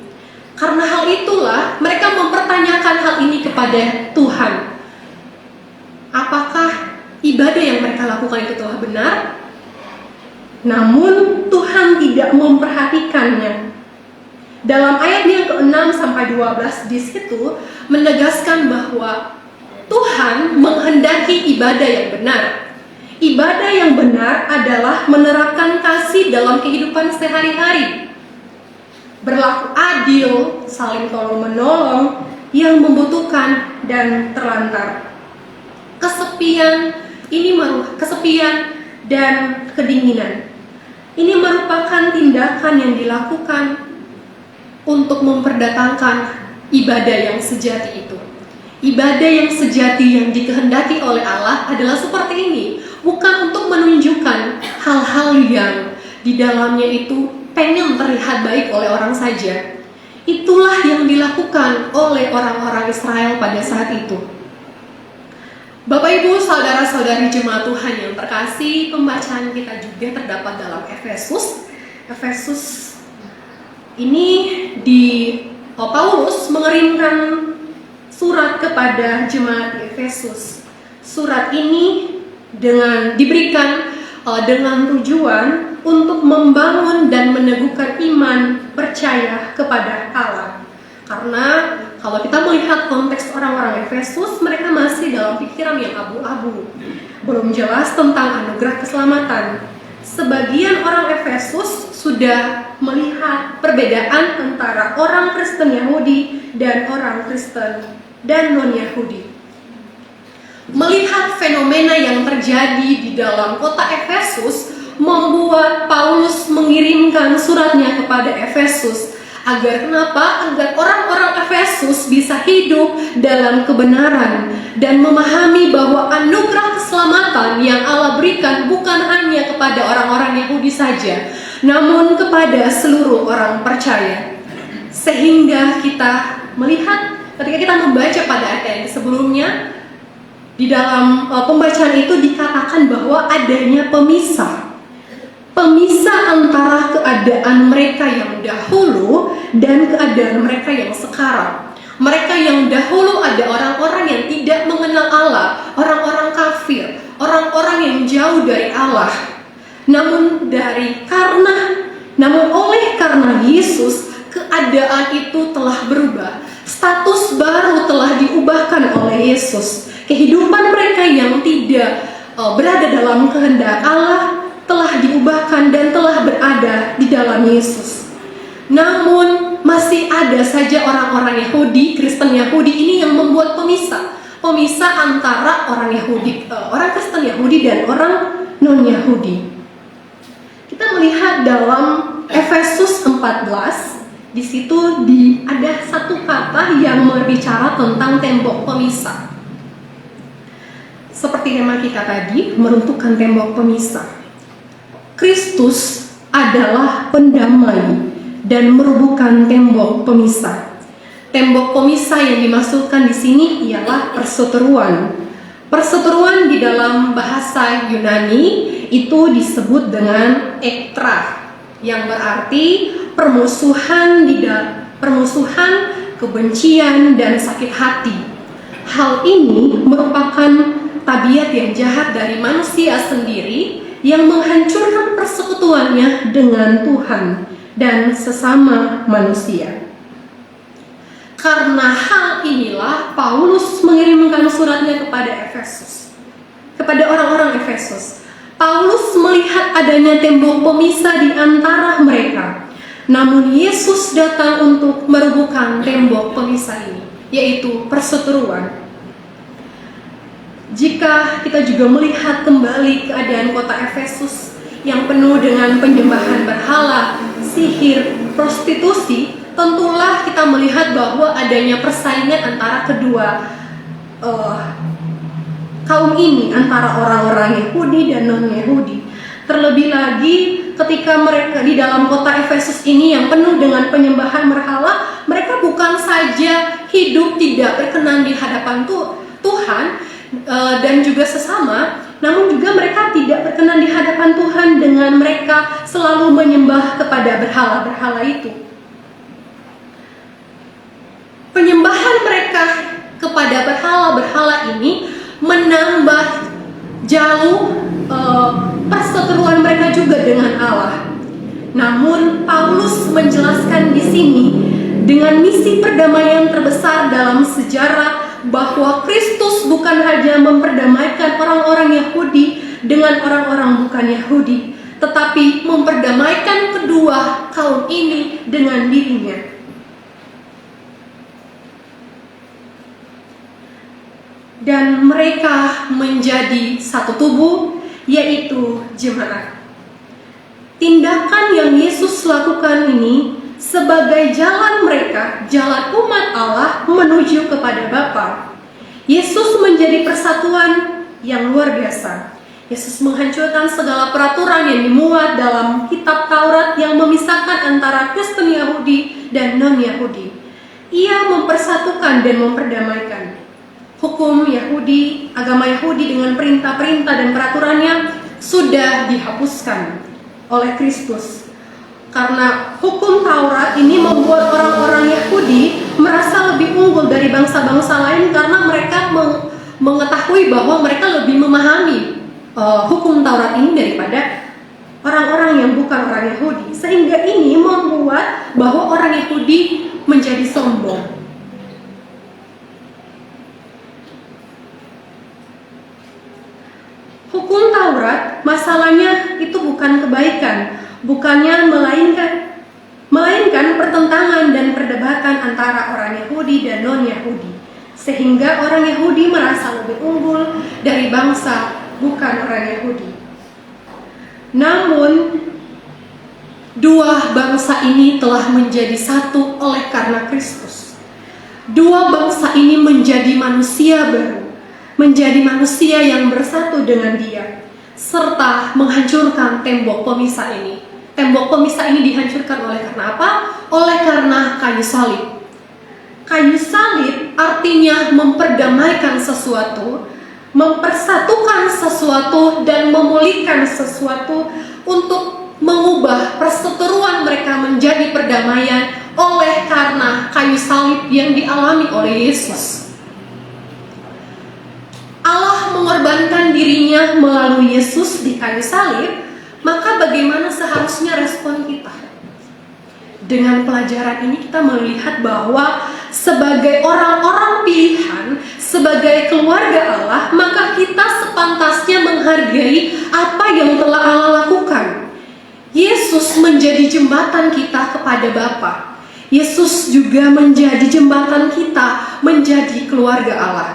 Karena hal itulah mereka mempertanyakan hal ini kepada Tuhan. Apakah ibadah yang mereka lakukan itu telah benar? Namun Tuhan tidak memperhatikannya. Dalam ayat yang ke-6 sampai 12 di situ menegaskan bahwa Tuhan menghendaki ibadah yang benar. Ibadah yang benar adalah menerapkan kasih dalam kehidupan sehari-hari, berlaku adil, saling tolong-menolong yang membutuhkan dan terlantar. Kesepian dan kedinginan ini merupakan tindakan yang dilakukan untuk memperdatangkan ibadah yang sejati itu. Ibadah yang sejati yang dikehendaki oleh Allah adalah seperti ini, bukan untuk menunjukkan hal-hal yang di dalamnya itu pengen terlihat baik oleh orang saja. Itulah yang dilakukan oleh orang-orang Israel pada saat itu. Bapak Ibu, saudara-saudari jemaat Tuhan yang terkasih, pembacaan kita juga terdapat dalam Efesus. Efesus ini Paulus mengirimkan surat kepada jemaat di Efesus. Surat ini diberikan dengan tujuan untuk membangun dan meneguhkan iman percaya kepada Allah. Karena kalau kita melihat konteks orang-orang Efesus, mereka masih dalam pikiran yang abu-abu, belum jelas tentang anugerah keselamatan. Sebagian orang Efesus sudah melihat perbedaan antara orang Kristen Yahudi dan orang Kristen dan non-Yahudi. Melihat fenomena yang terjadi di dalam kota Efesus membuat Paulus mengirimkan suratnya kepada Efesus. Agar orang-orang Efesus bisa hidup dalam kebenaran dan memahami bahwa anugerah keselamatan yang Allah berikan bukan hanya kepada orang-orang Yahudi saja, namun kepada seluruh orang percaya. Sehingga kita melihat Ketika kita membaca pada ayat sebelumnya, di dalam pembacaan itu dikatakan bahwa adanya pemisah antara keadaan mereka yang dahulu dan keadaan mereka yang sekarang. Mereka yang dahulu ada orang-orang yang tidak mengenal Allah, orang-orang kafir, orang-orang yang jauh dari Allah. Namun oleh karena Yesus, keadaan itu telah berubah. Status baru telah diubahkan oleh Yesus. Kehidupan mereka yang tidak berada dalam kehendak Allah telah diubahkan dan telah berada di dalam Yesus. Namun masih ada saja orang-orang Yahudi, Kristen Yahudi ini yang membuat pemisah antara orang Kristen Yahudi dan orang non-Yahudi. Kita melihat dalam Efesus 14, di situ ada satu kata yang berbicara tentang tembok pemisah. Seperti tema kita tadi, meruntuhkan tembok pemisah. Kristus adalah pendamai dan merubuhkan tembok pemisah. Tembok pemisah yang dimaksudkan di sini ialah perseteruan. Perseteruan di dalam bahasa Yunani itu disebut dengan ektra, yang berarti permusuhan, kebencian, dan sakit hati. Hal ini merupakan tabiat yang jahat dari manusia sendiri yang menghancurkan persekutuannya dengan Tuhan dan sesama manusia. Karena hal inilah Paulus mengirimkan suratnya kepada orang-orang Efesus. Paulus melihat adanya tembok pemisah di antara mereka. Namun Yesus datang untuk merubuhkan tembok pemisah ini, yaitu perseteruan. Jika kita juga melihat kembali keadaan kota Efesus yang penuh dengan penyembahan berhala, sihir, prostitusi, tentulah kita melihat bahwa adanya persaingan antara kedua kaum ini, antara orang-orang Yahudi dan non-Yahudi. Terlebih lagi ketika mereka di dalam kota Efesus ini yang penuh dengan penyembahan berhala, mereka bukan saja hidup tidak berkenan di hadapan Tuhan dan juga sesama, namun juga mereka tidak berkenan di hadapan Tuhan dengan mereka selalu menyembah kepada berhala-berhala itu. Penyembahan mereka kepada berhala-berhala ini menambah jauh perseteruan mereka juga dengan Allah. Namun Paulus menjelaskan di sini dengan misi perdamaian terbesar dalam sejarah, bahwa Kristus bukan hanya memperdamaikan orang-orang Yahudi dengan orang-orang bukan Yahudi, tetapi memperdamaikan kedua kaum ini dengan dirinya. Dan mereka menjadi satu tubuh, yaitu jemaat. Tindakan yang Yesus lakukan ini sebagai jalan mereka, jalan umat Allah menuju kepada Bapa. Yesus menjadi persatuan yang luar biasa. Yesus menghancurkan segala peraturan yang dimuat dalam kitab Taurat yang memisahkan antara Kristen Yahudi dan non-Yahudi. Ia mempersatukan dan memperdamaikan. Hukum Yahudi, agama Yahudi dengan perintah-perintah dan peraturannya sudah dihapuskan oleh Kristus. Karena hukum Taurat ini membuat orang-orang Yahudi merasa lebih unggul dari bangsa-bangsa lain karena mereka mengetahui bahwa mereka lebih memahami hukum Taurat ini daripada orang-orang yang bukan orang Yahudi. Sehingga ini membuat bahwa orang Yahudi menjadi sombong. Hukum Taurat masalahnya itu bukan kebaikan, bukannya melainkan pertentangan dan perdebatan antara orang Yahudi dan non-Yahudi, sehingga orang Yahudi merasa lebih unggul dari bangsa bukan orang Yahudi. Namun dua bangsa ini telah menjadi satu oleh karena Kristus. Dua bangsa ini menjadi manusia baru, menjadi manusia yang bersatu dengan Dia, serta menghancurkan tembok pemisah ini. Tembok pemisah ini dihancurkan oleh karena apa? Oleh karena kayu salib. Kayu salib artinya memperdamaikan sesuatu, mempersatukan sesuatu, dan memulihkan sesuatu untuk mengubah perseteruan mereka menjadi perdamaian oleh karena kayu salib yang dialami oleh Yesus. Allah mengorbankan dirinya melalui Yesus di kayu salib, maka bagaimana seharusnya respon kita? Dengan pelajaran ini kita melihat bahwa sebagai orang-orang pilihan, sebagai keluarga Allah, maka kita sepantasnya menghargai apa yang telah Allah lakukan. Yesus menjadi jembatan kita kepada Bapa. Yesus juga menjadi jembatan kita menjadi keluarga Allah.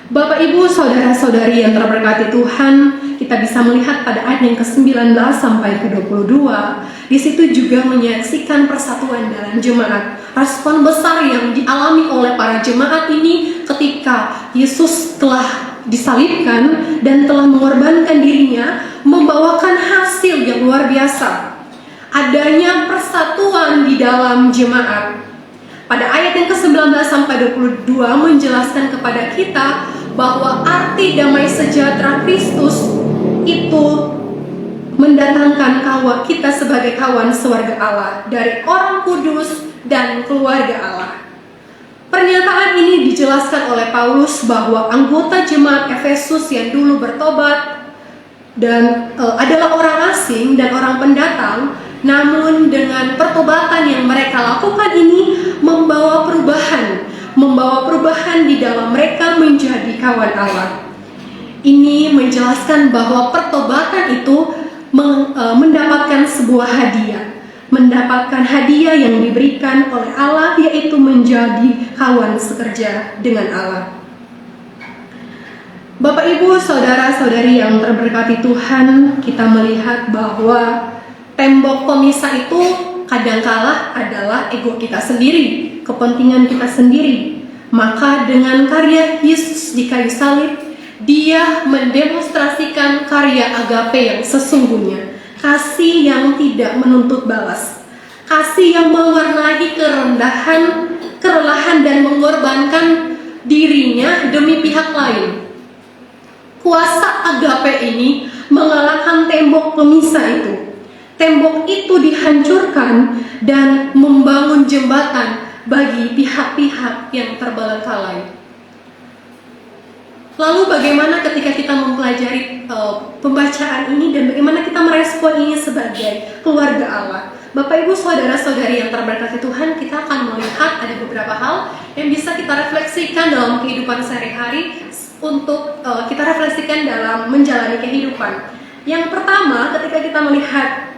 Bapak, Ibu, saudara-saudari yang terberkati Tuhan, kita bisa melihat pada ayat yang ke-19 sampai ke-22. Di situ juga menyaksikan persatuan dalam jemaat. Respon besar yang dialami oleh para jemaat ini ketika Yesus telah disalibkan dan telah mengorbankan dirinya, membawakan hasil yang luar biasa. Adanya persatuan di dalam jemaat. Pada ayat yang ke-19 sampai 22 menjelaskan kepada kita bahwa arti damai sejahtera Kristus itu mendatangkan kita sebagai kawan sewarga Allah dari orang kudus dan keluarga Allah. Pernyataan ini dijelaskan oleh Paulus bahwa anggota jemaat Efesus yang dulu bertobat dan adalah orang asing dan orang pendatang, namun dengan pertobatan yang mereka lakukan ini membawa perubahan di dalam mereka menjadi kawan Allah. Ini menjelaskan bahwa pertobatan itu mendapatkan sebuah hadiah yang diberikan oleh Allah, yaitu menjadi kawan sekerja dengan Allah. Bapak, Ibu, saudara-saudari yang terberkati Tuhan, kita melihat bahwa tembok pemisah itu kadangkala adalah ego kita sendiri, kepentingan kita sendiri. Maka dengan karya Yesus di kayu salib, Dia mendemonstrasikan karya agape yang sesungguhnya, kasih yang tidak menuntut balas, kasih yang mewarnai kerelahan dan mengorbankan dirinya demi pihak lain. Kuasa agape ini mengalahkan tembok pemisah itu. Tembok itu dihancurkan dan membangun jembatan bagi pihak-pihak yang terbengkalai. Lalu bagaimana ketika kita mempelajari pembacaan ini dan bagaimana kita merespon ini sebagai keluarga Allah? Bapak, Ibu, saudara-saudari yang terberkati Tuhan, kita akan melihat ada beberapa hal yang bisa kita refleksikan dalam kehidupan sehari-hari untuk kita refleksikan dalam menjalani kehidupan. Yang pertama, ketika kita melihat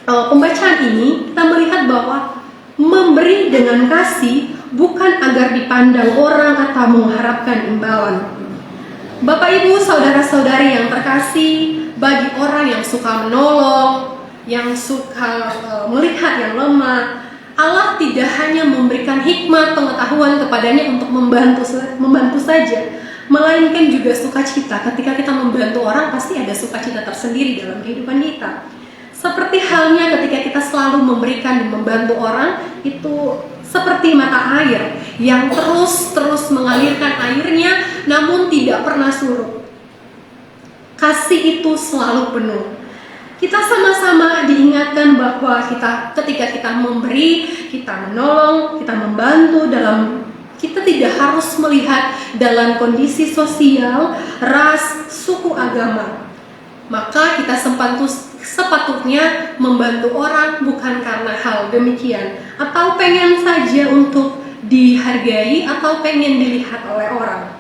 pembacaan ini, kita melihat bahwa memberi dengan kasih bukan agar dipandang orang atau mengharapkan imbalan. Bapak, Ibu, saudara-saudari yang terkasih, bagi orang yang suka menolong, yang suka melihat yang lemah, Allah tidak hanya memberikan hikmat pengetahuan kepadanya untuk membantu saja, melainkan juga sukacita. Ketika kita membantu orang, pasti ada sukacita tersendiri dalam kehidupan kita. Seperti halnya ketika kita selalu memberikan dan membantu orang, itu seperti mata air yang terus mengalirkan airnya namun tidak pernah surut. Kasih itu selalu penuh. Kita sama-sama diingatkan bahwa ketika kita memberi, kita menolong, kita membantu kita tidak harus melihat dalam kondisi sosial, ras, suku, agama. Maka kita sepatutnya membantu orang bukan karena hal demikian, atau pengen saja untuk dihargai atau pengen dilihat oleh orang.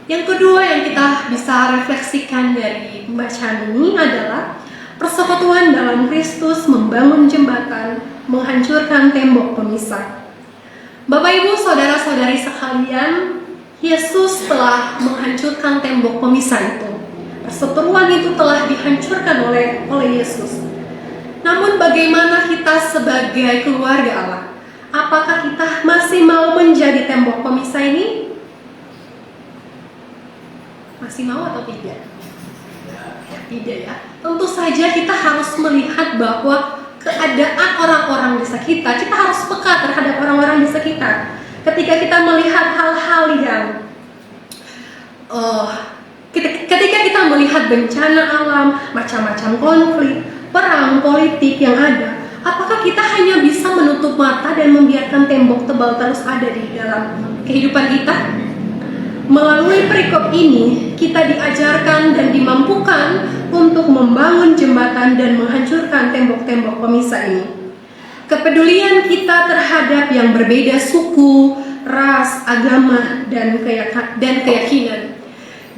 Yang kedua yang kita bisa refleksikan dari pembacaan ini adalah persekutuan dalam Kristus membangun jembatan, menghancurkan tembok pemisah. Bapak, Ibu, saudara-saudari sekalian, Yesus telah menghancurkan tembok pemisah itu. Perseteruan itu telah dihancurkan oleh Yesus. Namun bagaimana kita sebagai keluarga Allah? Apakah kita masih mau menjadi tembok pemisah ini? Masih mau atau tidak? Tidak, ya. Tentu saja kita harus melihat bahwa keadaan orang-orang di sekitar, kita harus peka terhadap orang-orang di sekitar. kita. Ketika kita melihat hal-hal yang ketika kita melihat bencana alam, macam-macam konflik, perang politik yang ada, apakah kita hanya bisa menutup mata dan membiarkan tembok tebal terus ada di dalam kehidupan kita? Melalui perikop ini, kita diajarkan dan dimampukan untuk membangun jembatan dan menghancurkan tembok-tembok pemisah ini. Kepedulian kita terhadap yang berbeda suku, ras, agama, dan keyakinan.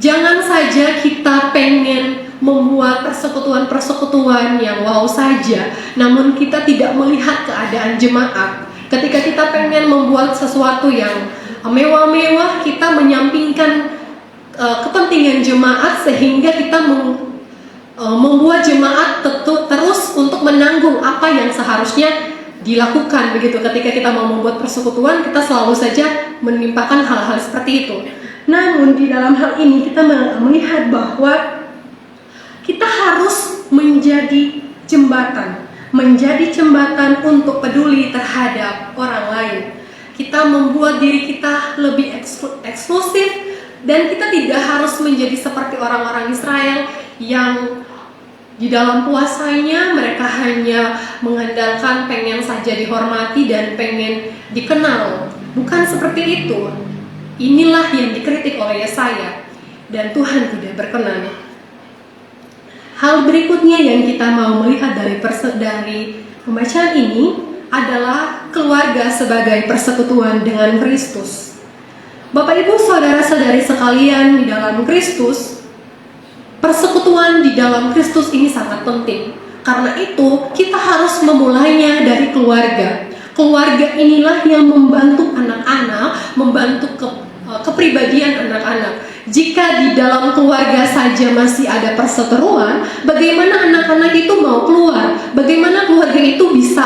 Jangan saja kita pengen membuat persekutuan-persekutuan yang wow saja, namun kita tidak melihat keadaan jemaat. Ketika kita pengen membuat sesuatu yang mewah-mewah, kita menyampingkan kepentingan jemaat sehingga kita membuat jemaat terus untuk menanggung apa yang seharusnya dilakukan begitu. Ketika kita mau membuat persekutuan, kita selalu saja menimpakan hal-hal seperti itu. Namun di dalam hal ini kita melihat bahwa kita harus menjadi jembatan untuk peduli terhadap orang lain. Kita membuat diri kita lebih eksklusif, dan kita tidak harus menjadi seperti orang-orang Israel yang di dalam puasanya mereka hanya mengandalkan pengen saja dihormati dan pengen dikenal. Bukan seperti itu. Inilah yang dikritik oleh Yesaya, dan Tuhan tidak berkenan. Hal berikutnya yang kita mau melihat dari pembacaan ini adalah keluarga sebagai persekutuan dengan Kristus. Bapak Ibu saudara-saudari sekalian di dalam Kristus, persekutuan di dalam Kristus ini sangat penting. Karena itu kita harus memulainya dari keluarga. Keluarga inilah yang membantu anak-anak, membantu kepribadian anak-anak. Jika di dalam keluarga saja masih ada perseteruan, bagaimana anak-anak itu mau keluar? Bagaimana keluarga itu bisa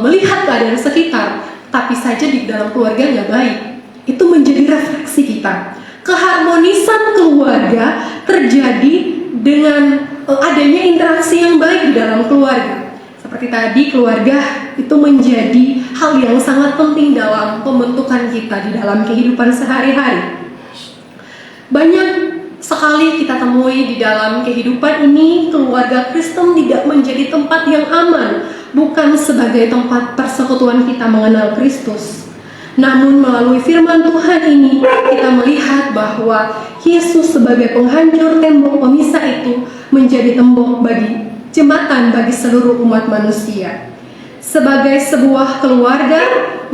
melihat keadaan sekitar? Tapi saja di dalam keluarga nggak baik. Itu menjadi refleksi kita. Keharmonisan keluarga terjadi dengan adanya interaksi yang baik di dalam keluarga. Seperti tadi, keluarga itu menjadi hal yang sangat penting dalam pembentukan kita di dalam kehidupan sehari-hari. Banyak sekali kita temui di dalam kehidupan ini, keluarga Kristen tidak menjadi tempat yang aman, bukan sebagai tempat persekutuan kita mengenal Kristus. Namun melalui firman Tuhan ini, kita melihat bahwa Yesus sebagai penghancur tembok pemisah itu menjadi jembatan bagi seluruh umat manusia. Sebagai sebuah keluarga,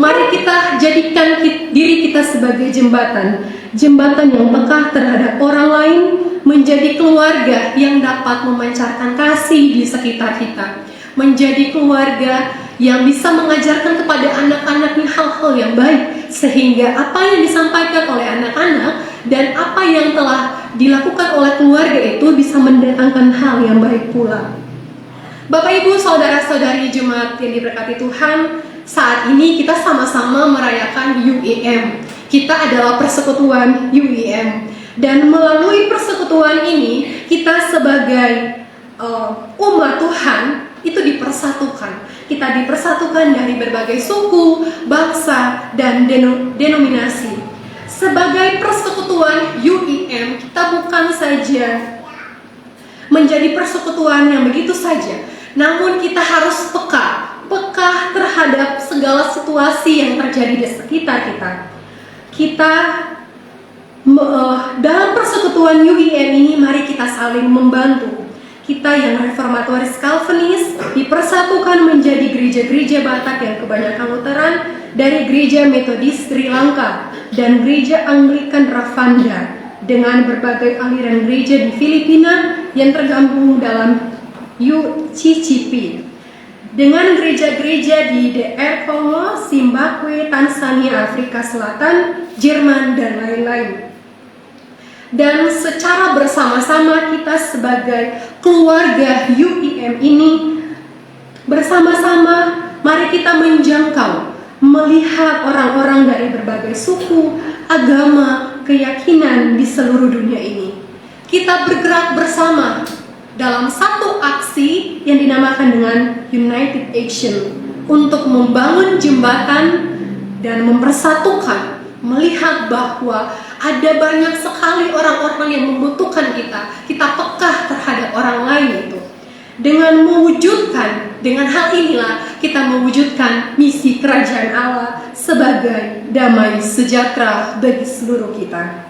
mari kita jadikan diri kita sebagai jembatan yang peka terhadap orang lain, menjadi keluarga yang dapat memancarkan kasih di sekitar kita, menjadi keluarga yang bisa mengajarkan kepada anak-anaknya hal-hal yang baik, sehingga apa yang disampaikan oleh anak-anak dan apa yang telah dilakukan oleh keluarga itu bisa mendatangkan hal yang baik pula. Bapak Ibu saudara-saudari jemaat yang diberkati Tuhan, saat ini kita sama-sama merayakan UEM. Kita adalah persekutuan UEM, dan melalui persekutuan ini kita sebagai umat Tuhan itu dipersatukan. Kita dipersatukan dari berbagai suku, bangsa, dan denominasi. Sebagai persekutuan UEM, kita bukan saja menjadi persekutuan yang begitu saja, namun kita harus peka terhadap segala situasi yang terjadi di sekitar kita. Dalam persekutuan UEM ini, mari kita saling membantu. Kita yang reformatoris Calvinis dipersatukan menjadi gereja-gereja Batak yang kebanyakan Lutheran, dari gereja Metodis Sri Lanka dan gereja Anglikan Ravanda, dengan berbagai aliran gereja di Filipina yang tergabung dalam UCCP, dengan gereja-gereja di DR Kongo, Zimbabwe, Tanzania, Afrika Selatan, Jerman, dan lain-lain. Dan secara bersama-sama kita sebagai keluarga UEM ini, bersama-sama mari kita menjangkau, melihat orang-orang dari berbagai suku, agama, keyakinan di seluruh dunia ini. Kita bergerak bersama dalam satu aksi yang dinamakan dengan United Action untuk membangun jembatan dan mempersatukan, melihat bahwa ada banyak sekali orang-orang yang membutuhkan kita. Kita peka terhadap orang lain itu. Dengan hal inilah kita mewujudkan misi kerajaan Allah sebagai damai sejahtera bagi seluruh kita.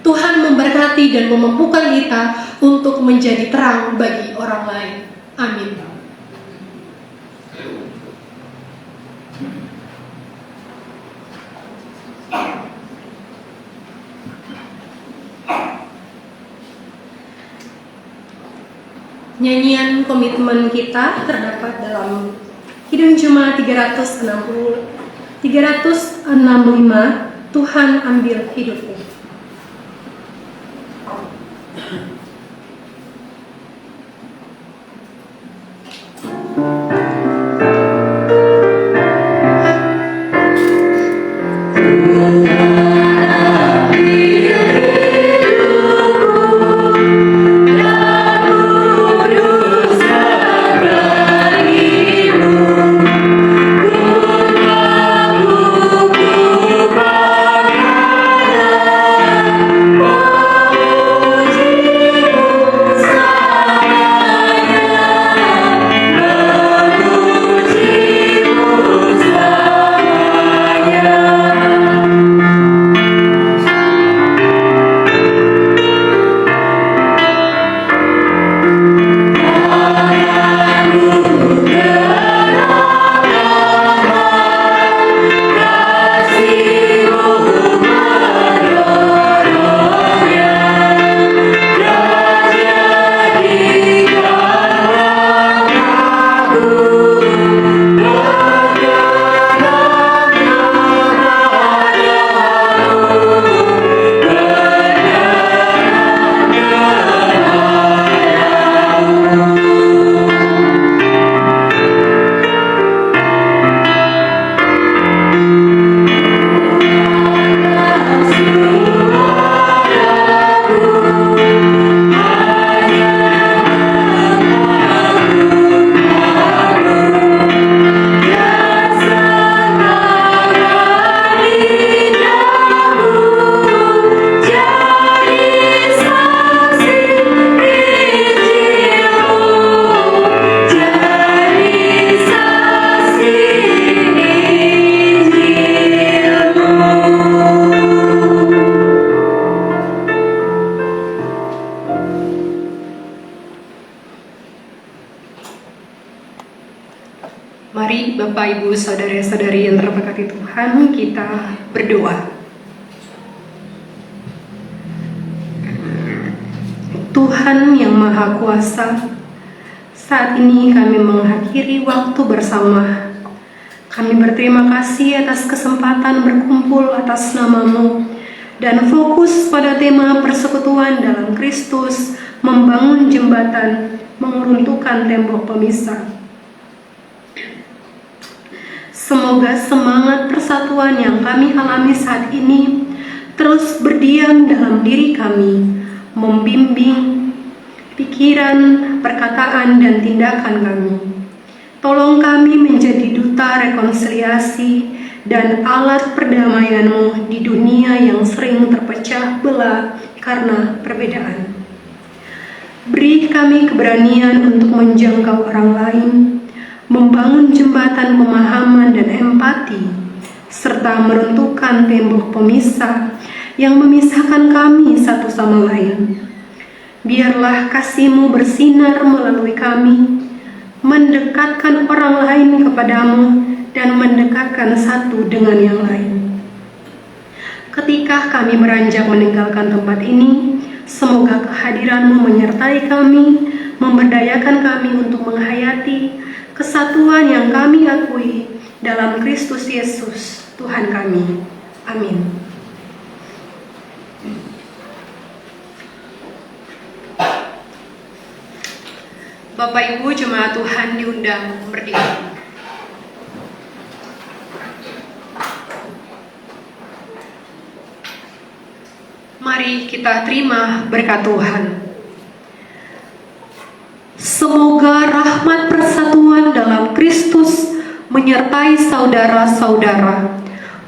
Tuhan memberkati dan memampukan kita untuk menjadi terang bagi orang lain. Amin. Nyanyian komitmen kita terdapat dalam Kidung Jemaat 365, Tuhan ambil hidupku. Mari Bapak Ibu Saudara-saudari yang terberkati Tuhan, kita berdoa. Tuhan yang Maha Kuasa, saat ini kami mengakhiri waktu bersama. Kami berterima kasih atas kesempatan berkumpul atas nama-Mu dan fokus pada tema persekutuan dalam Kristus, membangun jembatan, meruntuhkan tembok pemisah. Semoga semangat persatuan yang kami alami saat ini terus berdiam dalam diri kami, membimbing pikiran, perkataan, dan tindakan kami. Tolong kami menjadi duta rekonsiliasi dan alat perdamaian-Mu di dunia yang sering terpecah belah karena perbedaan. Beri kami keberanian untuk menjangkau orang lain, membangun jembatan pemahaman dan empati, serta meruntuhkan tembok pemisah yang memisahkan kami satu sama lain. Biarlah kasih-Mu bersinar melalui kami, mendekatkan orang lain kepadamu, dan mendekatkan satu dengan yang lain. Ketika kami beranjak meninggalkan tempat ini, semoga kehadiran-Mu menyertai kami, memberdayakan kami untuk menghayati kesatuan yang kami akui dalam Kristus Yesus, Tuhan kami. Amin. Bapak Ibu Jemaat Tuhan diundang berdiri. Mari kita terima berkat Tuhan. Semoga rahmat persatuan dalam Kristus menyertai saudara-saudara,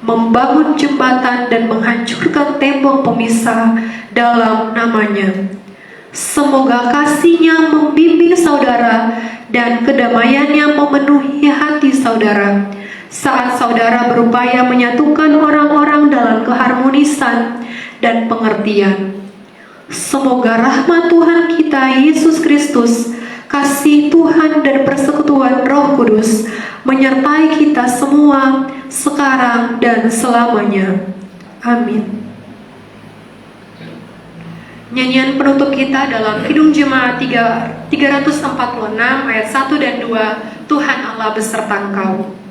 membangun jembatan dan menghancurkan tembok pemisah dalam namanya. Semoga kasih-Nya membimbing saudara dan kedamaiannya memenuhi hati saudara saat saudara berupaya menyatukan orang-orang dalam keharmonisan dan pengertian. Semoga rahmat Tuhan kita Yesus Kristus, kasih Tuhan dan persekutuan Roh Kudus menyertai kita semua sekarang dan selamanya. Amin. Nyanyian penutup kita dalam Kidung Jemaat 346 ayat 1 dan 2, Tuhan Allah beserta engkau.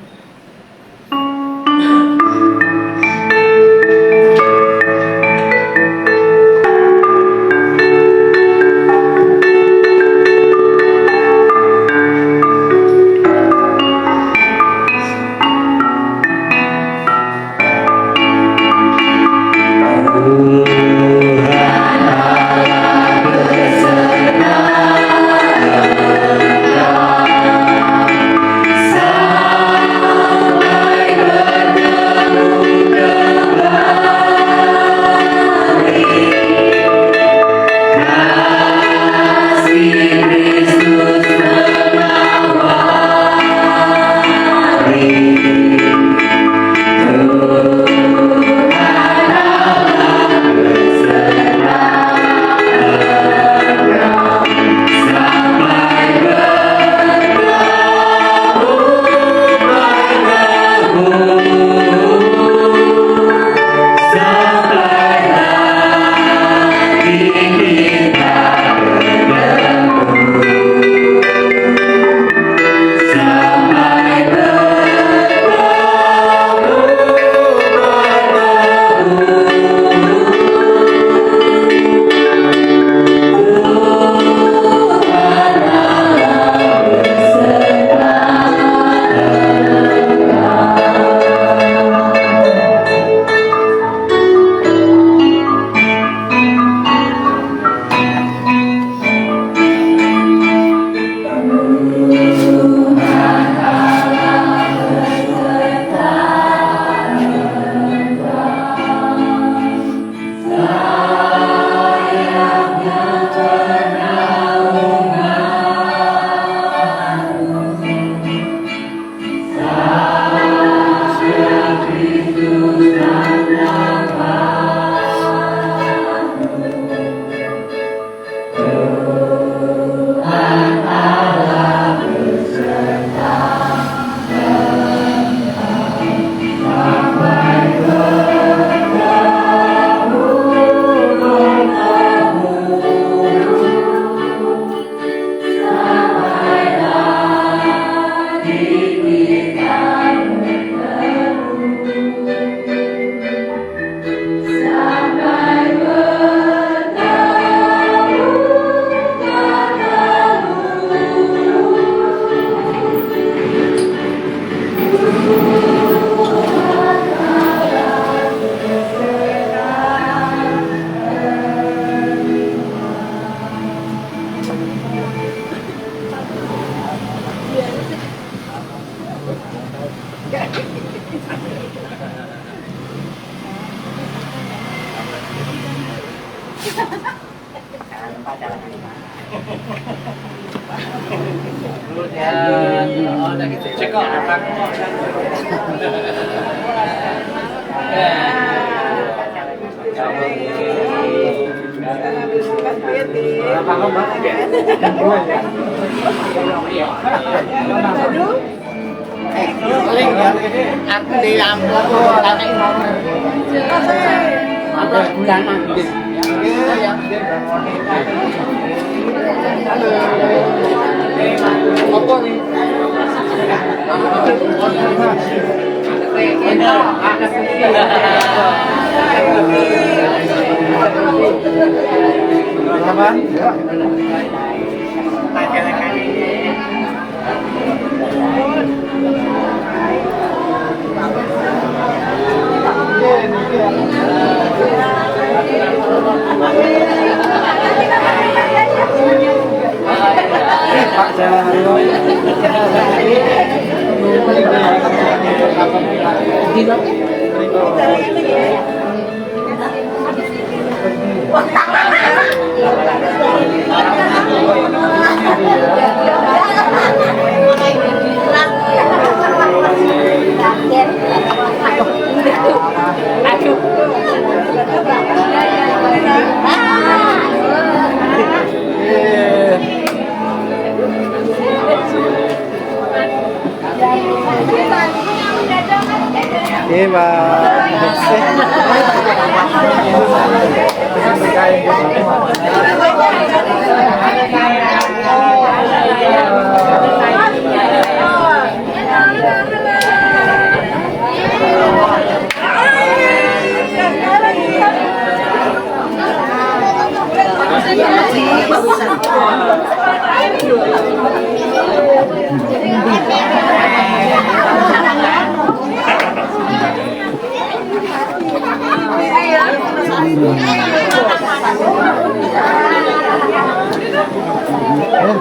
Aku di amplop ada bulan ambil. Apa nih? Pak Oke,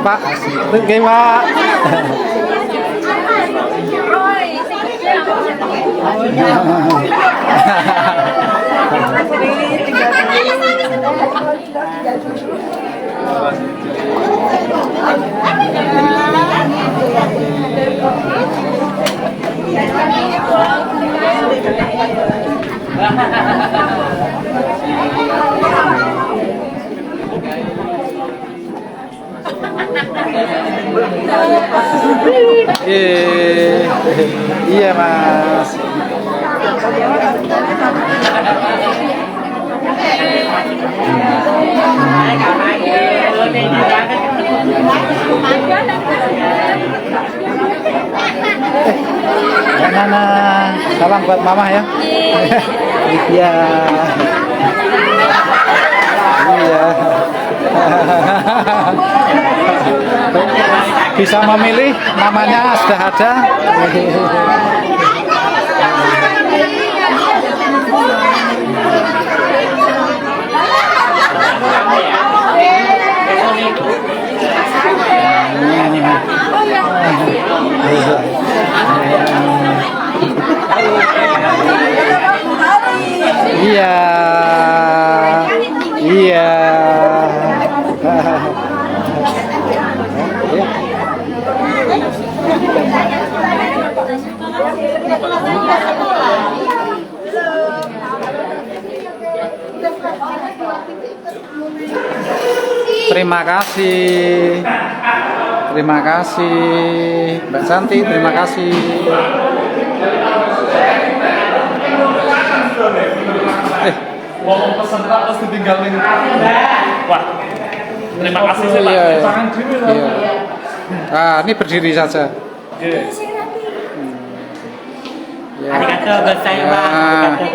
Pak, oke Pak. Iya Mas. Nana, salam buat mama ya. Iya. Iya. Bisa memilih, namanya sudah ada. Iya. Iya. Terima kasih. Terima kasih Mbak Santi, terima kasih. Mau pesan tak terus ditinggalin. Wah, terima kasih sih Pak. Iya. Jangan diri lah. Iya. Nah, ini berdiri saja. Yes. Ya. Arigatou gozaimasu.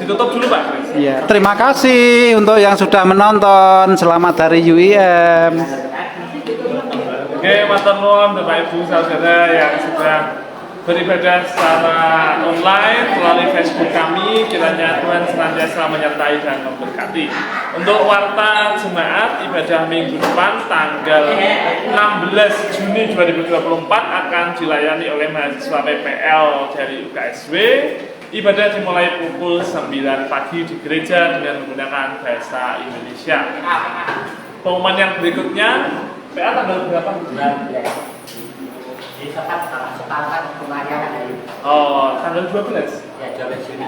Ditutup dulu Pak. Iya. Terima kasih untuk yang sudah menonton. Selamat dari UIM. Oke, matur nuwun Bapak Ibu saudara yang sudah beribadah secara online melalui Facebook kami. Kiranya Tuhan senantiasa menyertai dan memberkati. Untuk warta jemaat ibadah minggu depan tanggal 16 Juni 2024 akan dilayani oleh mahasiswa PPL dari UKSW. Ibadah dimulai pukul 9 pagi di gereja dengan menggunakan bahasa Indonesia. Pengumuman yang berikutnya, PA tanggal berapa? Oh, tanggal 12.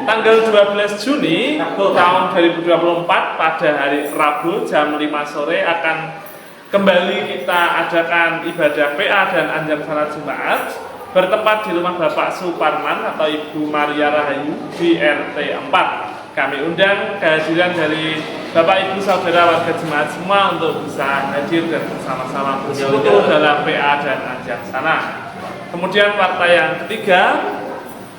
Tanggal 12 Juni tahun 2024 pada hari Rabu jam 5 sore akan kembali kita adakan ibadah PA dan Anjang Sana Jumat bertempat di rumah Bapak Suparman atau Ibu Maria Rahayu di RT 4. Kami undang kehadiran dari Bapak Ibu Saudara warga jemaat semua untuk bisa hadir dan bersama-sama bersekutu dalam PA dan Anjang Sana. Kemudian warta yang ketiga,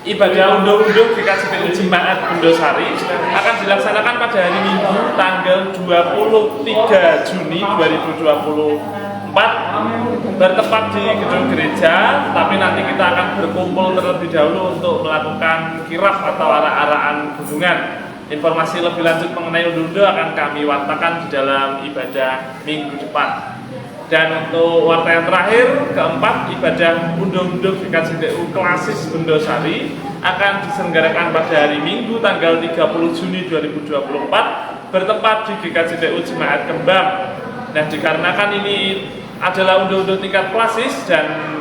ibadah unduh-unduh di KJPU Jemaat Bundosari akan dilaksanakan pada hari Minggu tanggal 23 Juni 2024 bertempat di gedung gereja, tapi nanti kita akan berkumpul terlebih dahulu untuk melakukan kiraf atau arak-arakan gunungan. Informasi lebih lanjut mengenai unduh-unduh akan kami wartakan di dalam ibadah minggu depan. Dan untuk warta yang terakhir, keempat, ibadah unduh-unduh GKJTU Klasis Bendosari akan diselenggarakan pada hari Minggu tanggal 30 Juni 2024 bertempat di GKJTU Jemaat Kembang. Nah, dikarenakan ini adalah unduh-unduh tingkat klasis dan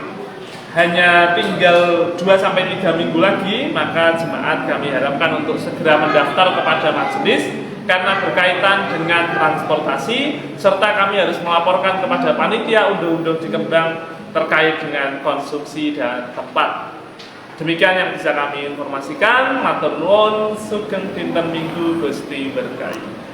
hanya tinggal 2-3 minggu lagi, maka jemaat kami harapkan untuk segera mendaftar kepada majelis karena berkaitan dengan transportasi, serta kami harus melaporkan kepada panitia unduh-unduh di Kembang terkait dengan konsumsi dan tempat. Demikian yang bisa kami informasikan. Matur nuwun, sugeng dinten Minggu Gusti berkahi.